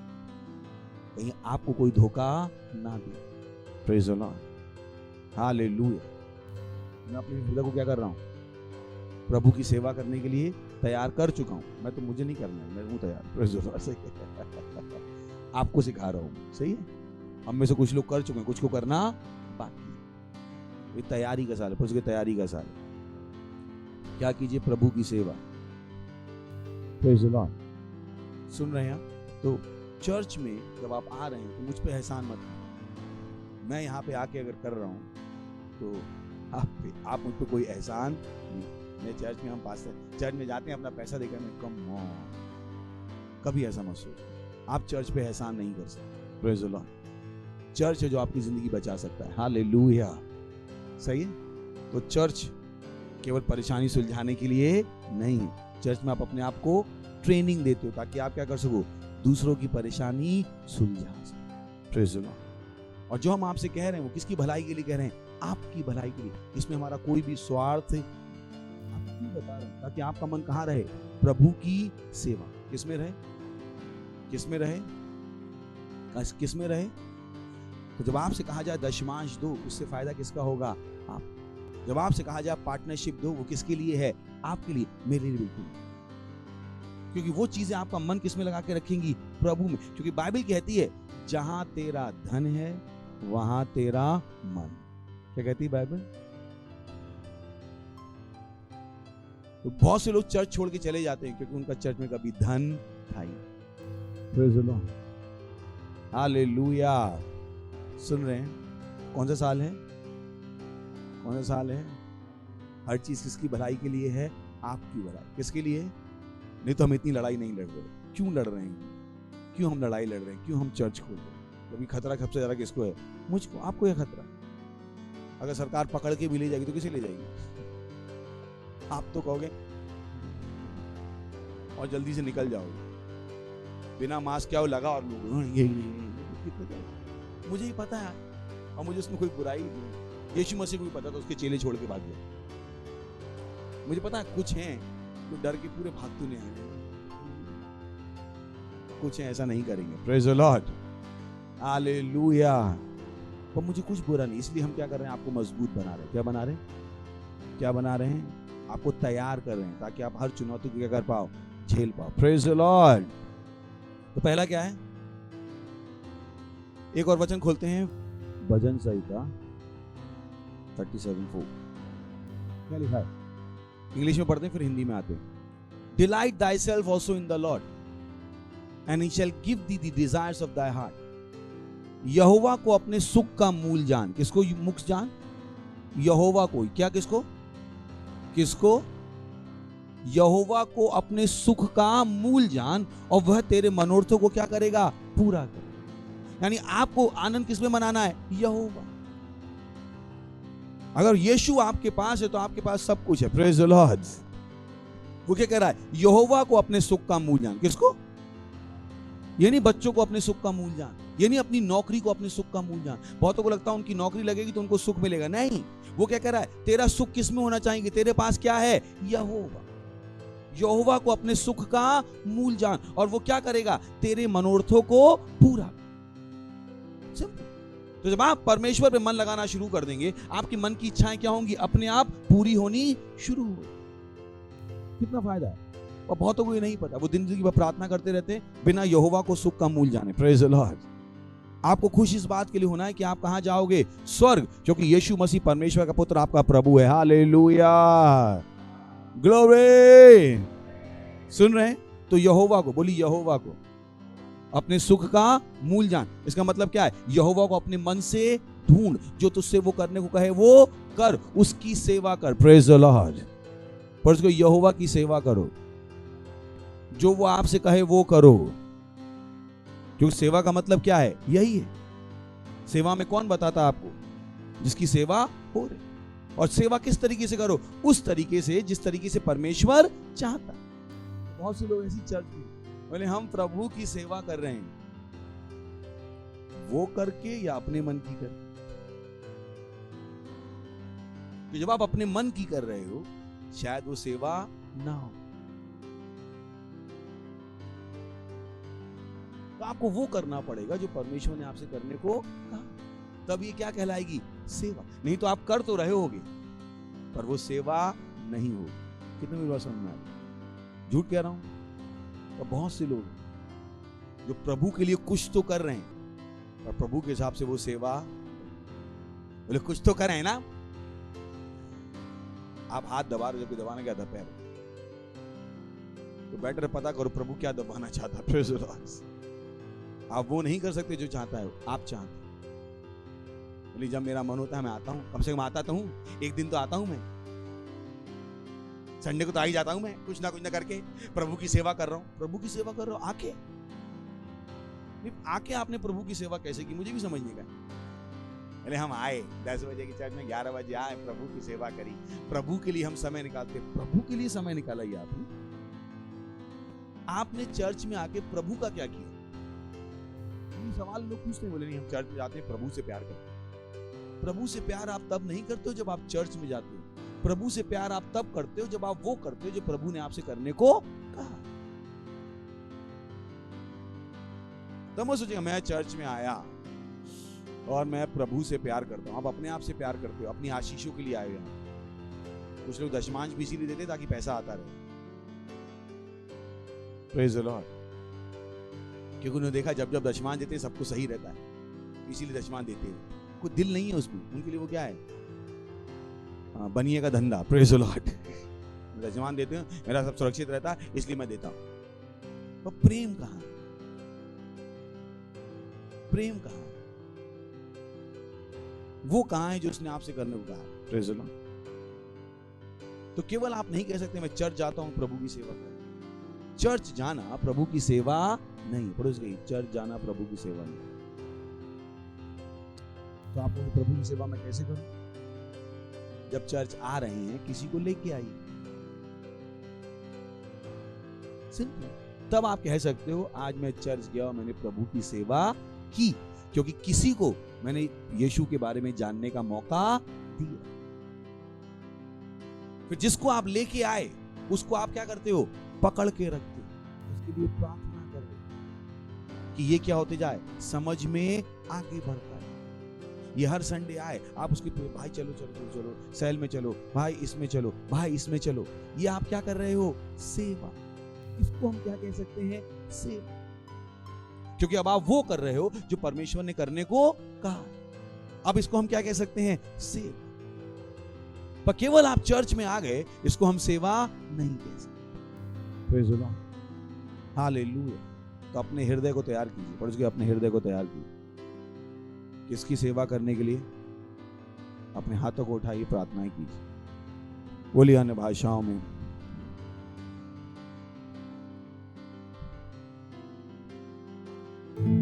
कहीं आपको कोई धोखा ना दे। Praise the lord. हालेलुया। मैं अपने हृदय को क्या कर रहा हूं? प्रभु की सेवा करने के लिए तैयार कर चुका हूं। मैं तो मुझे नहीं करना है, मैं हूं तैयार। Praise the Lord. सही है। आपको सिखा रहा हूं। सही है। हम में से कुछ लोग कर चुके हैं, कुछ को करना बाकी है। ये तैयारी का साल है। उसके तैयारी का साल है। क्या कीजिए? प्रभु की सेवा। Praise the Lord. सुन रहे हैं आप? तो चर्च में जब आप आ रहे हैं तो मुझ पे एहसान मत करो। मैं यहाँ पे आके अगर कर रहा हूँ तो आप मुझ पे कोई एहसान नहीं। मैं चर्च में, हम पास्टर चर्च में जाते हैं अपना पैसा देकर, मैं कम कभी ऐसा मत सोचो। आप चर्च पे एहसान नहीं कर सकते। Praise the Lord. चर्च है जो आपकी जिंदगी बचा सकता है। हालेलुया। सही है। तो चर्च केवल परेशानी सुलझाने के लिए नहीं है। चर्च में आप अपने आप को ट्रेनिंग देते हो ताकि आप क्या कर सको? दूसरों की परेशानी सुलझा सको। Praise the Lord. और जो हम आपसे कह रहे हैं वो किसकी भलाई के लिए कह रहे हैं? आपकी भलाई के लिए। इसमें हमारा कोई भी स्वार्थ आपको बता रहे हैं ताकि आपका मन कहाँ रहे? प्रभु की सेवा। किसमें रहे? किसमें रहे? किसमें रहे? तो जब आपसे कहा जाए दशमांश दो, उससे फायदा किसका होगा? आप। जब आपसे कहा जाए पार्टनरशिप दो, वो किसके लिए है? आपके लिए, मेरे लिए बिल्कुल। क्योंकि वो चीजें आपका मन किसमें लगा के रखेंगी? प्रभु में। क्योंकि बाइबल कहती है जहां तेरा धन है वहां तेरा मन। क्या कहती है बाइबल? तो बहुत से लोग चर्च छोड़ के चले जाते हैं क्योंकि उनका चर्च में कभी धन था ही। Praise the lord, hallelujah. सुन रहे हैं? कौन सा साल है? कौन सा साल है? हर चीज किसकी भलाई के लिए है? आपकी भलाई। किसके लिए? नहीं तो हम इतनी लड़ाई नहीं लड़ रहे। क्यों लड़ रहे हैं? क्यों हम लड़ाई लड़ रहे हैं? क्यों हम चर्च खोल रहे हैं? कभी खतरा सबसे ज्यादा किसको है? मुझको। आपको यह खतरा? अगर सरकार पकड़ के भी ले जाएगी तो किसे ले जाएगी? आप तो कहोगे और जल्दी से निकल जाओगे। बिना मास्क क्या हो लगा और लोग मुझे ही पता है और मुझे उसमें कोई बुराई नहीं। यीशु मसीह को भी पता था, उसके चेले छोड़ के भाग गए। मुझे पता है कुछ हैं तो डर के पूरे भागते नहीं आए, कुछ हैं ऐसा नहीं करेंगे। Praise the lord, hallelujah. पर मुझे कुछ बुरा नहीं, इसलिए हम क्या कर रहे हैं? आपको मजबूत बना रहे हैं। क्या बना रहे हैं? क्या बना रहे हैं? आपको तैयार कर रहे हैं ताकि आप हर चुनौती को क्या कर पाओ? झेल पाओ। Praise the Lord. तो पहला क्या है? एक और वचन खोलते हैं, भजन संहिता 37:4। क्या लिखा है? इंग्लिश में पढ़ते हैं फिर हिंदी में आते हैं। Delight thyself also in the Lord, and he shall give thee the desires of thy heart. यहोवा को अपने सुख का मूल जान। किसको मुख जान? यहोवा को। क्या किसको? किसको? यहोवा को अपने सुख का मूल जान और वह तेरे मनोरथों को क्या करेगा? पूरा करेगा। यानी आपको आनंद किसमें मनाना है? यहोवा। अगर यीशु आपके पास है तो आपके पास सब कुछ है। Praise the Lord. वो क्या कह रहा है? यहोवा को अपने सुख का मूल जान। किसको? ये नहीं बच्चों को अपने सुख का मूल जान, ये नहीं अपनी नौकरी को अपने सुख का मूल जान। बहुतों को लगता है उनकी नौकरी लगेगी तो उनको सुख मिलेगा। नहीं, वो क्या कह रहा है? तेरा सुख किसमें होना चाहिए? तेरे पास क्या है? यहोवा। यहोवा को अपने सुख का मूल जान और वो क्या करेगा? तेरे मनोरथों को पूरा। तो जब आप परमेश्वर पे मन लगाना शुरू कर देंगे, आपकी मन की इच्छाएं क्या होंगी? अपने आप पूरी होनी शुरू हो। कितना फायदा है। और बहुतों को ये नहीं पता, वो जिंदगी भर प्रार्थना करते रहते हैं बिना यहोवा को सुख का मूल जाने। Praise the Lord. आपको खुश इस बात के लिए होना है कि आप कहां जाओगे? स्वर्ग, क्योंकि यीशु मसीह परमेश्वर का पुत्र आपका प्रभु है। Hallelujah, glory. सुन रहे हैं? तो यहोवा को, बोली यहोवा को अपने सुख का मूल जान। इसका मतलब क्या है? यहोवा को अपने मन से ढूंढ, जो तुझसे वो करने को कहे वो कर, उसकी सेवा कर। Praise the Lord. पर उसको यहोवा की सेवा करो, जो वो आपसे कहे वो करो। क्योंकि सेवा का मतलब क्या है? यही है। सेवा में कौन बताता आपको? जिसकी सेवा हो रही। और सेवा किस तरीके से करो? उस तरीके से जिस तरीके से परमेश्वर चाहता। बहुत से लोग ऐसी चर्च में बोले हम प्रभु की सेवा कर रहे हैं, वो करके या अपने मन की कर। तो जब आप अपने मन की कर रहे हो शायद वो सेवा ना हो। तो आपको वो करना पड़ेगा जो परमेश्वर ने आपसे करने को कहा, तब ये क्या कहलाएगी? सेवा। नहीं तो आप कर तो रहे होगे पर वो सेवा नहीं होगी। कितने मेरी बात समझ में आ रही? झूठ कह रहा हूं? और बहुत से लोग जो प्रभु के लिए कुछ तो कर रहे हैं पर प्रभु के हिसाब से वो सेवा, बोले कुछ तो कर रहे हैं ना। आप हाथ दबा रहे, जबकि दबाना क्या था? पैर। तो बेटर पता करो प्रभु क्या दबाना चाहता है। आप वो नहीं कर सकते जो चाहता है, आप चाहते। बोले जब मेरा मन होता है मैं आता हूं, कम से कम आता तो हूं, एक दिन तो आता हूं। मैं संडे को तो आ ही जाता हूं, मैं कुछ ना करके प्रभु की सेवा कर रहा हूं। प्रभु की सेवा कर रहा हूं आके। आके आपने प्रभु की सेवा कैसे की? मुझे भी समझने का। अरे हम आए 10 बजे की चर्च में, 11 बजे आए, प्रभु की सेवा करी। प्रभु के लिए हम समय निकालते। प्रभु के लिए समय निकाला ही आपने चर्च में आके प्रभु का क्या किया? सवाल लोग पूछते हैं। बोले नहीं हम चर्च में जाते हैं प्रभु से प्यार करते हैं। प्रभु से प्यार आप तब नहीं करते हो जब आप चर्च में जाते हो। प्रभु से प्यार आप तब करते हो जब आप वो करते हो जो प्रभु ने आपसे करने को कहा। तब मैं सोचेगा मैं चर्च में आया और मैं प्रभु से प्यार करता हूं। आप अपने आप से प्यार करते हो, अपनी आशीषों के लिए आए हो। कुछ लोग दशमांश भी इसीलिए देते ताकि पैसा आता रहे। Praise the Lord. क्योंकि उन्होंने देखा जब जब दशमांश देते हैं सबको सही रहता है, इसीलिए दशमांश देते हैं। कोई दिल नहीं है उसमें, उनके लिए वो क्या है? बनिए का धंधा। Praise the Lord. दशमान देते हो, मेरा सब सुरक्षित रहता है इसलिए मैं देता हूं। तो प्रेम कहां है? प्रेम कहां है? वो कहां है जो उसने आपसे करने को कहा? Praise the Lord. तो केवल आप नहीं कह सकते मैं चर्च जाता हूं प्रभु की सेवा कर। चर्च जाना प्रभु की सेवा नहीं। पढ़ो इसलिए चर्च जाना प्रभु की सेवा नहीं। तो आप प्रभु की सेवा मैं कैसे करूं? जब चर्च आ रहे हैं किसी को लेके आइए, सिंपल। तब आप कह सकते हो आज मैं चर्च गया और मैंने प्रभु की सेवा की, क्योंकि किसी को मैंने यीशु के बारे में जानने का मौका दिया। फिर जिसको आप लेके आए उसको आप क्या करते हो? पकड़ के रखते हो, उसके लिए प्रार्थना कर रहे हो कि ये क्या होते जाए, समझ में आगे बढ़ता है। ये हर संडे आए आप उसके भाई चलो चलो चलो चलो सेल में चलो, भाई इसमें चलो, भाई इसमें चलो। ये आप क्या कर रहे हो? सेवा। इसको हम क्या कह सकते हैं? सेवा। क्योंकि अब आप वो कर रहे हो जो परमेश्वर ने करने को कहा। अब इसको हम क्या कह सकते हैं? सेवा। पर केवल आप चर्च में आ गए इसको हम सेवा नहीं कह सकते। Praise the lord, hallelujah. तो अपने हृदय को तैयार कीजिए। पढ़ के अपने हृदय को तैयार कीजिए। किसकी सेवा करने के लिए? अपने हाथों को उठाइए, प्रार्थनाएं कीजिए, बोलिए अन्य भाषाओं में।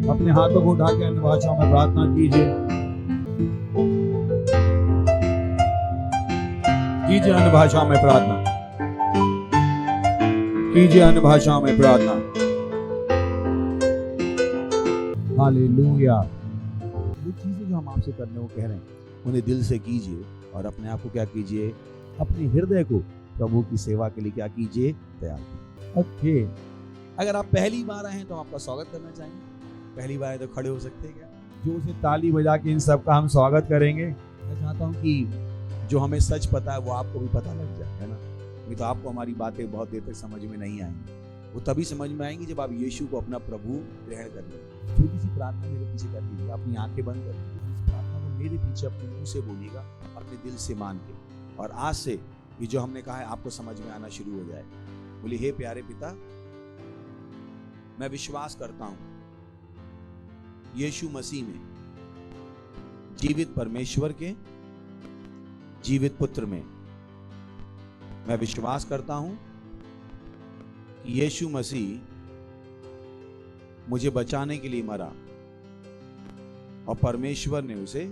अपने हाथों को उठा के अन्य भाषाओं में प्रार्थना कीजिए। कीजिए अन्य भाषाओं में प्रार्थना, कीजिए अन्य भाषाओं में प्रार्थना। हालेलुया। वो चीजें जो हम आपसे करने को कह रहे हैं उन्हें दिल से कीजिए और अपने आप को क्या कीजिए? अपने हृदय को प्रभु की सेवा के लिए क्या कीजिए? तैयार कीजिए। ओके, अगर आप पहली बार आए हैं तो आपका स्वागत करना चाहेंगे। पहली बार तो खड़े हो सकते हैं क्या? जोर से ताली बजा के इन सब का हम स्वागत करेंगे। मैं चाहता हूं कि जो हमें सच पता है वो आपको भी पता लग जाए, है ना? नहीं तो आपको हमारी बातें बहुत देर तक समझ में नहीं आएंगी। वो तभी समझ में आएंगी जब आप यीशु को अपना प्रभु ग्रहण कर लेंगे। छोटी सी प्रार्थना मेरे पीछे कर लीजिए, अपनी आंखें बंद कर लीजिए। इस प्रार्थना को मेरे पीछे अपने मुंह से बोलिएगा, अपने दिल से मान के, और आज से ये जो हमने कहा है आपको समझ में आना शुरू हो जाए। बोलिए, हे प्यारे पिता, मैं विश्वास करता हूं यीशु मसीह में, जीवित परमेश्वर के जीवित पुत्र में। मैं विश्वास करता हूं कि यीशु मसीह मुझे बचाने के लिए मरा और परमेश्वर ने उसे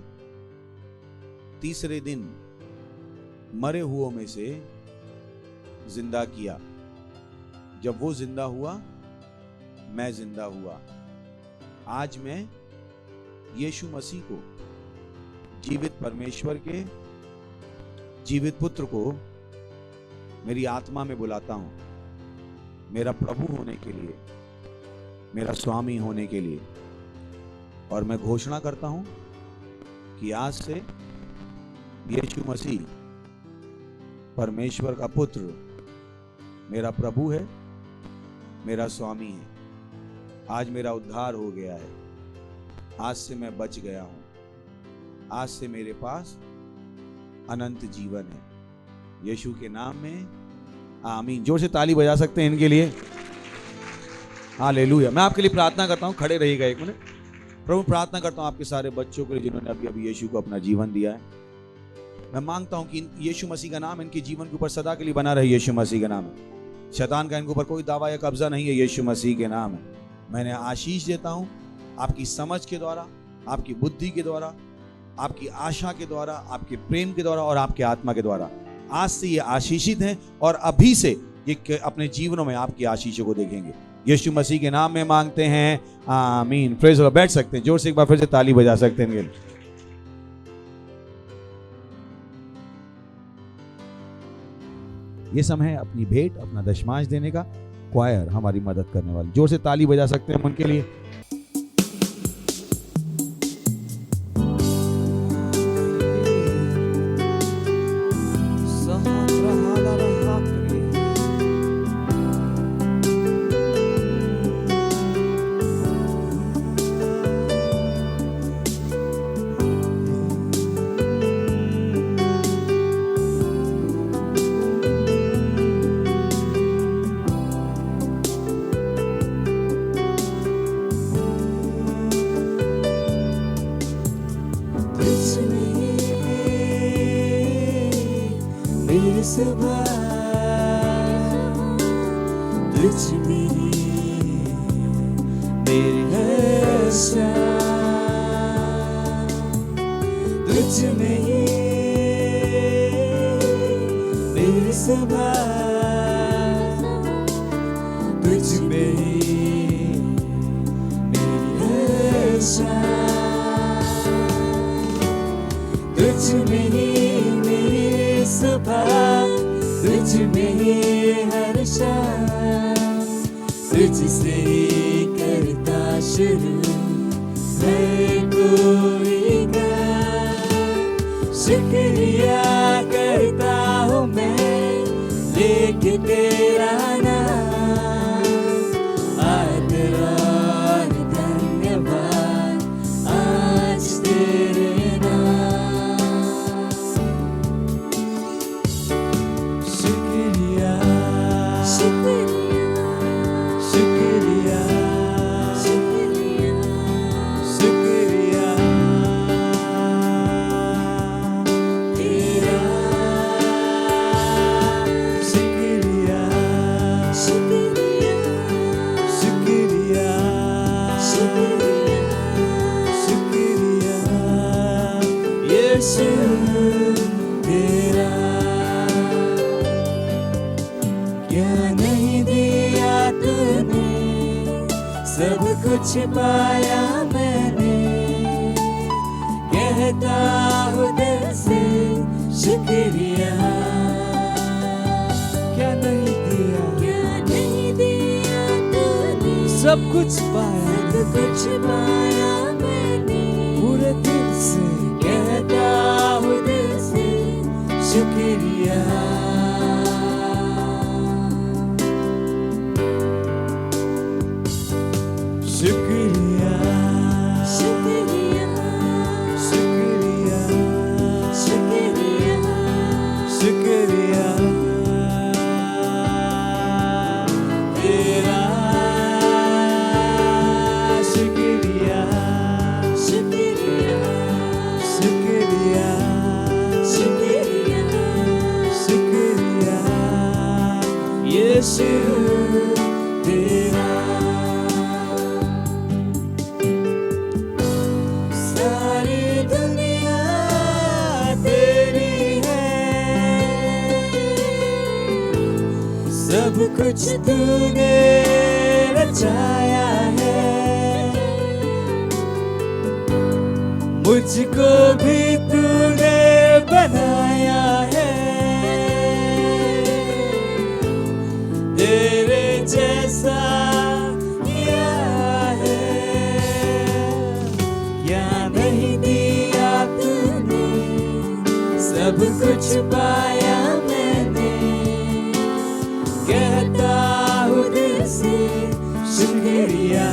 तीसरे दिन मरे हुओं में से जिंदा किया। जब वो जिंदा हुआ मैं जिंदा हुआ। आज मैं यीशु मसीह को, जीवित परमेश्वर के जीवित पुत्र को, मेरी आत्मा में बुलाता हूं, मेरा प्रभु होने के लिए, मेरा स्वामी होने के लिए। और मैं घोषणा करता हूं कि आज से यीशु मसीह परमेश्वर का पुत्र मेरा प्रभु है, मेरा स्वामी है। आज मेरा उद्धार हो गया है। आज से मैं बच गया हूं। आज से मेरे पास अनंत जीवन है। यीशु के नाम में आमीन। जोर से ताली बजा सकते हैं इनके लिए। हालेलुया। मैं आपके लिए प्रार्थना करता हूं, खड़े रहिएगा एक मिनट। प्रभु, प्रार्थना करता हूं आपके सारे बच्चों के लिए जिन्होंने अभी अभी यीशु को अपना जीवन दिया है। मैं मांगता हूं कि यीशु मसीह का नाम इनके जीवन के ऊपर सदा के लिए बना रहे। यीशु मसीह का नाम है। शैतान का इनके ऊपर कोई दावा या कब्जा नहीं है। यीशु मसीह के नाम है। मैंने आशीष देता हूं आपकी समझ के द्वारा, आपकी बुद्धि के द्वारा, आपकी आशा के द्वारा, आपके प्रेम के द्वारा और आपके आत्मा के द्वारा। आज से ये आशीषित हैं और अभी से ये अपने जीवनों में आपकी आशीषों को देखेंगे। यीशु मसीह के नाम में मांगते हैं, आमीन। Praise the Lord. बैठ सकते हैं। जोर से एक बार फिर से ताली बजा सकते हैं इनके लिए। ये समय है अपनी भेंट, अपना दशमांश देने का। क्वायर हमारी मदद करने वाली, जोर से ताली बजा सकते हैं उनके लिए। सुबह तुझ में ही मेरी हर शाम, तुझ में ही मेरी सुबह, तुझ में ही मेरी हर शाम, तुझ में ही मेरी सुबह, तुझ में ही हर शाम, तुझसे ही करता शुरू हर कोई काम। शुक्रिया करता हूँ मैं लेके तेरा नाम, तेरा धन्यवाद आज तेरे नाम। शुक्रिया शुक्रिया शुक्रिया शुक्रिया शुक्रिया तेरा, शुक्रिया शुक्रिया शुक्रिया शुक्रिया शुक्रिया यीशु तेरा। क्या नहीं दिया तूने, सब कुछ पाया मैंने, कहता हूँ दिल से शुक्रिया। क्या नहीं दिया, क्या नहीं दिया तूने, सब कुछ पाया, सब कुछ पाया मैंने, पूरे दिल से कहता हूँ दिल से शुक्रिया। शुक्रिया शुक्रिया शुक्रिया शुक्रिया शुक्रिया तेरा। शुक्रिया शुक्रिया शुक्रिया शुक्रिया शुक्रिया यीशु तेरा। सारी दुनिया तेरी है, सब कुछ तूने रचाया है, मुझको भी तूने बनाया है, तेरे जैसा किया है। क्या नहीं दिया तूने, सब कुछ पाया मैंने, कहता हूँ दिल से शुक्रिया।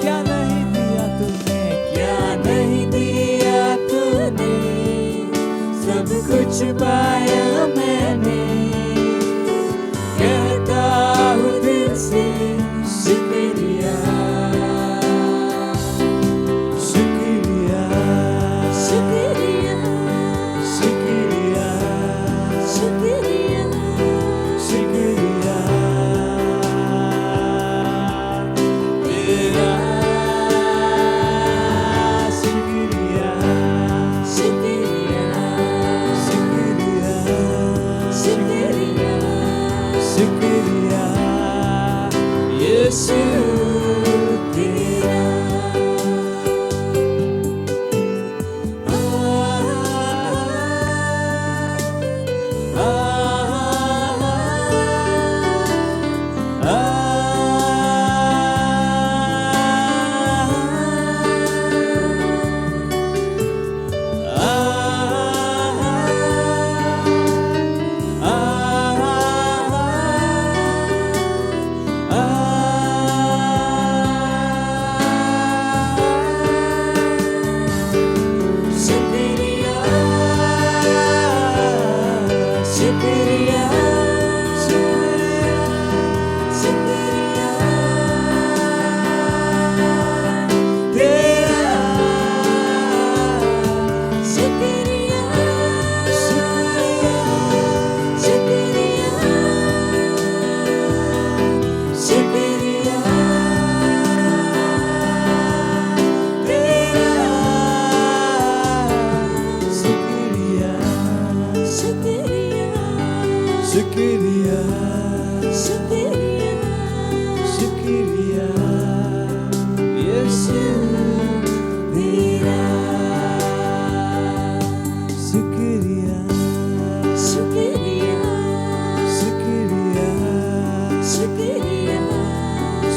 क्या नहीं दिया तूने, क्या नहीं दिया तूने, सब कुछ पाया मैंने, कहता हूँ दिल से शुक्रिया। शुक्रिया शुक्रिया शुक्रिया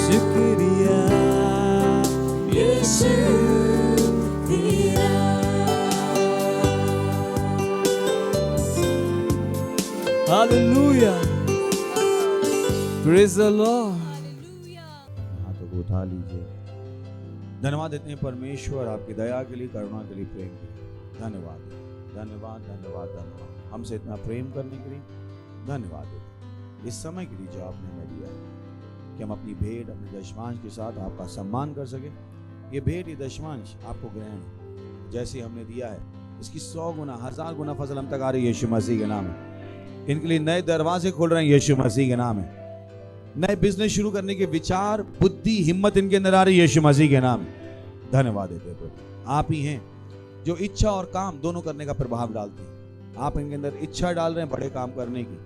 शुक्रिया यीशु तेरा। Hallelujah, praise the Lord. हाथों को उठा लीजिए। धन्यवाद देते हैं परमेश्वर आपकी दया के लिए, करुणा के लिए, प्रेम के लिए। धन्यवाद धन्यवाद धन्यवाद धन्यवाद हमसे इतना प्रेम करने के लिए धन्यवाद देते हैं। इस समय के लिए जो आपने हमें दिया है कि हम अपनी भेंट अपने दशमांश के साथ आपका सम्मान कर सके। ये भेंट ये दशमांश आपको ग्रहण है, जैसे हमने दिया है इसकी 100 गुना 1000 गुना फसल हम तक आ रही है यीशु मसीह के नाम में। इनके लिए नए दरवाजे खोल रहे हैं यीशु मसीह के नाम में। नए बिजनेस शुरू करने के विचार, बुद्धि, हिम्मत इनके अंदर आ रही है यीशु मसीह के नाम में। धन्यवाद देते हैं प्रभु। आप ही हैं जो इच्छा और काम दोनों करने का प्रभाव डालते हैं। आप इनके अंदर इच्छा डाल रहे हैं बड़े काम करने की,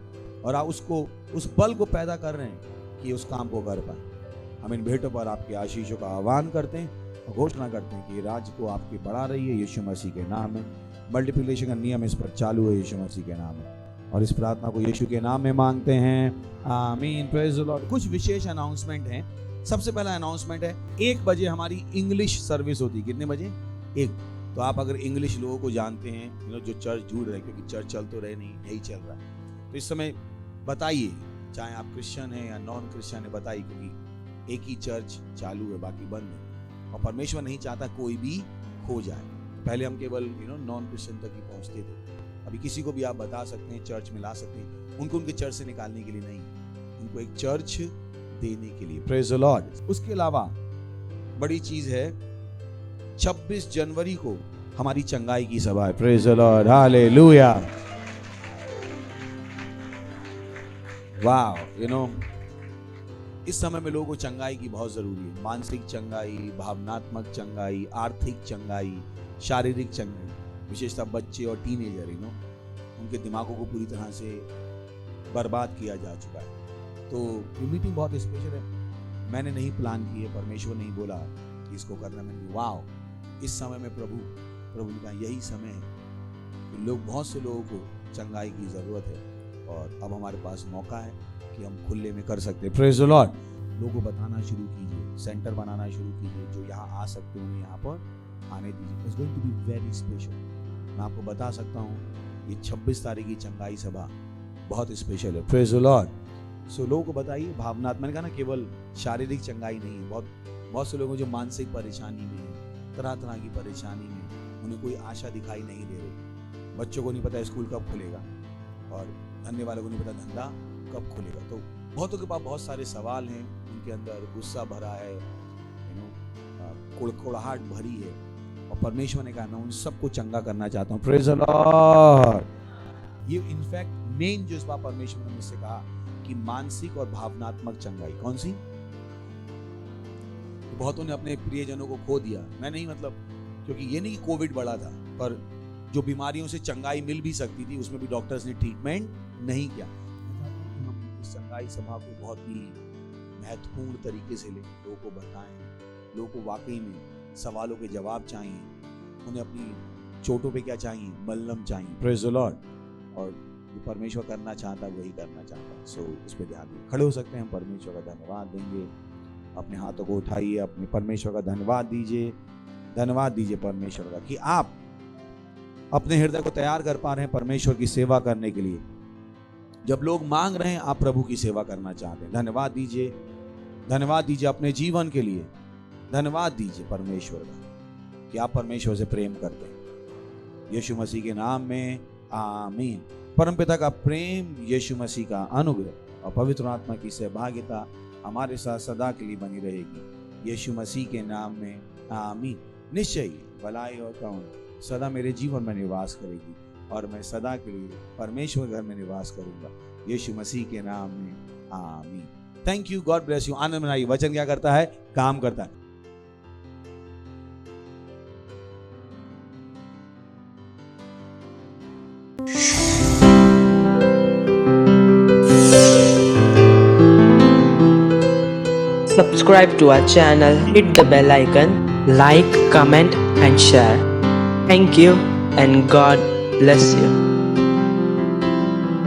और आप उसको उस बल को पैदा कर रहे हैं कि उस काम को कर पाए। हम इन भेंटों पर आपके आशीषों का आह्वान करते हैं और घोषणा करते हैं कि राज्य को आपकी बढ़ा रही है यीशु मसीह के नाम में। मल्टीप्लिकेशन का नियम इस पर चालू है यीशु मसीह के नाम में, और इस प्रार्थना को यीशु के नाम में मांगते हैं, आमीन। Praise the Lord. कुछ विशेष अनाउंसमेंट हैं। सबसे पहला अनाउंसमेंट है 1 बजे हमारी इंग्लिश सर्विस होती है। कितने बजे? 1। तो आप अगर इंग्लिश लोगों को जानते हैं, जो चर्च जुड़ रहे, क्योंकि चर्च चल तो रहे नहीं, यही चल रहा है, तो इस समय बताइए, चाहे आप क्रिश्चियन हैं या नॉन क्रिश्चियन है, बताइए, क्योंकि एक ही चर्च चालू है, बाकी बंद है, और परमेश्वर नहीं चाहता कोई भी खो जाए। पहले हम केवल नॉन क्रिश्चियन तक ही पहुंचते थे। अभी किसी को भी आप बता सकते हैं, चर्च में ला सकते हैं, उनको उनके चर्च से निकालने के लिए नहीं, उनको एक चर्च देने के लिए। Praise the Lord. उसके अलावा बड़ी चीज है, 26 जनवरी को हमारी चंगाई की सभा है। Praise the lord, hallelujah. वाह, इस समय में लोगों को चंगाई की बहुत जरूरी है। मानसिक चंगाई, भावनात्मक चंगाई, आर्थिक चंगाई, शारीरिक चंगाई, विशेषतः बच्चे और टीनेजर, उनके दिमागों को पूरी तरह से बर्बाद किया जा चुका है। तो ये मीटिंग बहुत स्पेशल है। मैंने नहीं प्लान की है, परमेश्वर नहीं बोला कि इसको करना। मैंने वाह, इस समय में प्रभु ने कहा यही समय है कि बहुत से लोगों को चंगाई की जरूरत है, और अब हमारे पास मौका है कि हम खुले में कर सकते हैं। Praise the Lord. लोगों को बताना शुरू कीजिए, सेंटर बनाना शुरू कीजिए, जो यहाँ आ सकते हैं उन्हें यहाँ पर आने दीजिए। It's going to be very special. मैं आपको बता सकता हूँ, ये 26 तारीख की चंगाई सभा बहुत स्पेशल है। Praise the Lord. सो लोगों को बताइए, भावनात्मक, मैंने कहा ना, केवल शारीरिक चंगाई नहीं है। बहुत से लोगों जो मानसिक परेशानी में है, तरह तरह की परेशानी में, उन्हें कोई आशा दिखाई नहीं दे रही। बच्चों को नहीं पता स्कूल कब खुलेगा, और धंधे वालों को नहीं पता धंधा कब खुलेगा। तो बहुतों के पास बहुत सारे सवाल हैं, उनके अंदर गुस्सा भरा है, कुड़कुड़ाहट भरी है, और परमेश्वर ने कहा मैं उन सबको चंगा करना चाहता हूँ। Praise the Lord. ये इनफैक्ट मेन जो इस बार परमेश्वर ने मुझसे कहा कि मानसिक और भावनात्मक चंगाई। कौन सी? तो बहुतों ने अपने प्रियजनों को खो दिया। मैं नहीं, मतलब, क्योंकि ये नहीं कि कोविड बढ़ा था, पर जो बीमारियों से चंगाई मिल भी सकती थी, उसमें भी डॉक्टर्स ने ट्रीटमेंट नहीं किया। हम इस चंगाई सभा को बहुत ही महत्वपूर्ण तरीके से लें, लोगों को बताएं, लोगों को वाकई में सवालों के जवाब चाहिए, उन्हें अपनी चोटों पे क्या चाहिए, मलहम चाहिए। Praise the Lord. और जो परमेश्वर करना चाहता है वही करना चाहता है। सो इस पे ध्यान दें। खड़े हो सकते हैं, परमेश्वर का धन्यवाद देंगे। अपने हाथों को उठाइए, अपने परमेश्वर का धन्यवाद दीजिए। धन्यवाद दीजिए परमेश्वर का कि आप अपने हृदय को तैयार कर पा रहे हैं परमेश्वर की सेवा करने के लिए। जब लोग मांग रहे हैं, आप प्रभु की सेवा करना चाहते हैं। धन्यवाद दीजिए, धन्यवाद दीजिए अपने जीवन के लिए। धन्यवाद दीजिए परमेश्वर का कि आप परमेश्वर से प्रेम करते हैं। यीशु मसीह के नाम में आमीन। परमपिता का प्रेम, यीशु मसीह का अनुग्रह और पवित्र आत्मा की सहभागिता हमारे साथ सदा के लिए बनी रहेगी। यीशु मसीह के नाम में आमीन। निश्चय ही भलाई और करुणा सदा मेरे जीवन में निवास करेगी, और मैं सदा के लिए परमेश्वर घर में निवास करूंगा। यीशु मसीह के नाम में आमीन। Thank you, God bless you. आनंद मनाइए। वचन क्या करता है? काम करता है। Subscribe to our channel, hit the bell icon, like, comment and share. Thank you and God bless you.